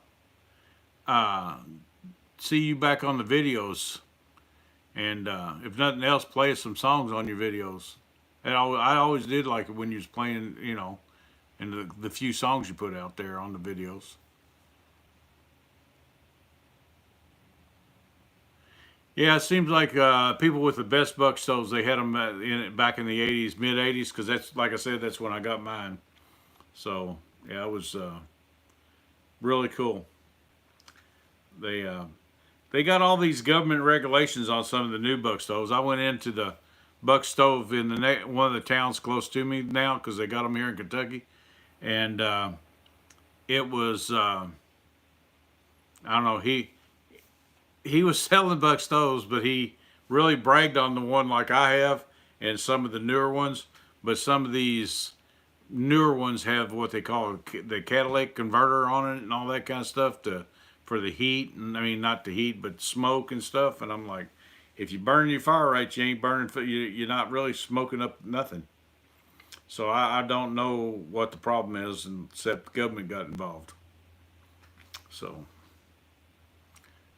see you back on the videos, and if nothing else, play some songs on your videos. And I always did like it when you was playing, and the few songs you put out there on the videos. Yeah, it seems like people with the best buck stoves, they had them back in the '80s, mid '80s, because that's, like I said, that's when I got mine. So yeah, it was really cool. They uh, they got all these government regulations on some of the new buck stoves. I went into the buck stove in one of the towns close to me now because they got them here in Kentucky, and it was I don't know, he was selling buck stoves, but he really bragged on the one like I have and some of the newer ones. But some of these newer ones have what they call the catalytic converter on it and all that kind of stuff to for the heat. And I mean, not the heat, but smoke and stuff. And I'm like, if you burn your fire right, you ain't burning. You're not really smoking up nothing. So I don't know what the problem is, except the government got involved. So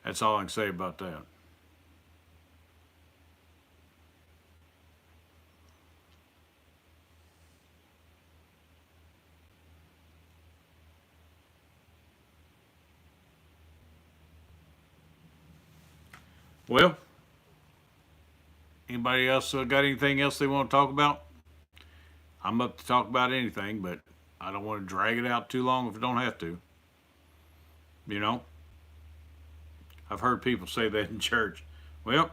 that's all I can say about that. Well, anybody else got anything else they want to talk about? I'm up to talk about anything, but I don't want to drag it out too long if I don't have to. You know, I've heard people say that in church. Well,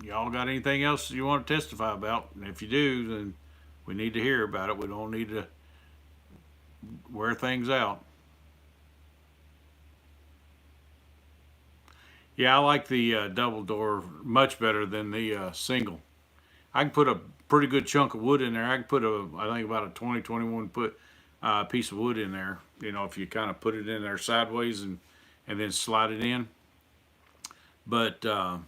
y'all got anything else you want to testify about? And if you do, then we need to hear about it. We don't need to wear things out. Yeah, I like the double door much better than the single. I can put a pretty good chunk of wood in there. I can put I think about a 20, 21 foot piece of wood in there. If you kind of put it in there sideways and then slide it in. But I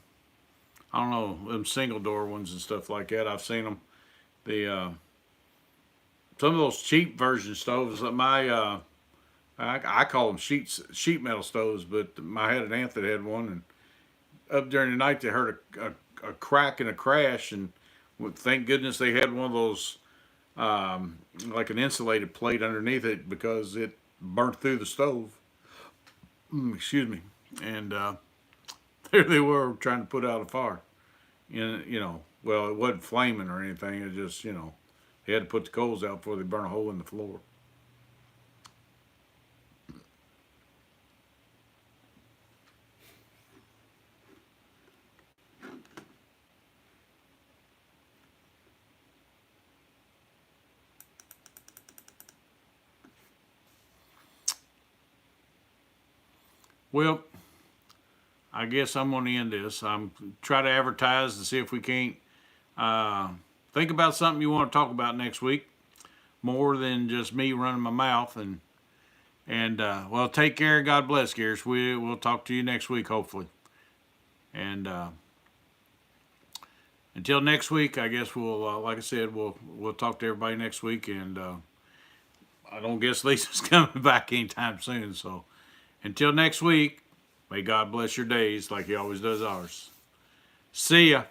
don't know, them single door ones and stuff like that. I've seen them. The some of those cheap version stoves. I call them sheet metal stoves, but I had an aunt that had one, and up during the night they heard a crack and a crash, and thank goodness they had one of those like an insulated plate underneath it because it burnt through the stove. Excuse me, and there they were trying to put out a fire. Well, it wasn't flaming or anything. It just they had to put the coals out before they burn a hole in the floor. Well, I guess I'm going to end this. I'm try to advertise to see if we can't uh, think about something you want to talk about next week, more than just me running my mouth. And well, take care. God bless, Gears. We'll talk to you next week, hopefully. And until next week, I guess we'll, like I said, we'll talk to everybody next week. And I don't guess Lisa's coming back anytime soon. So until next week, may God bless your days like He always does ours. See ya.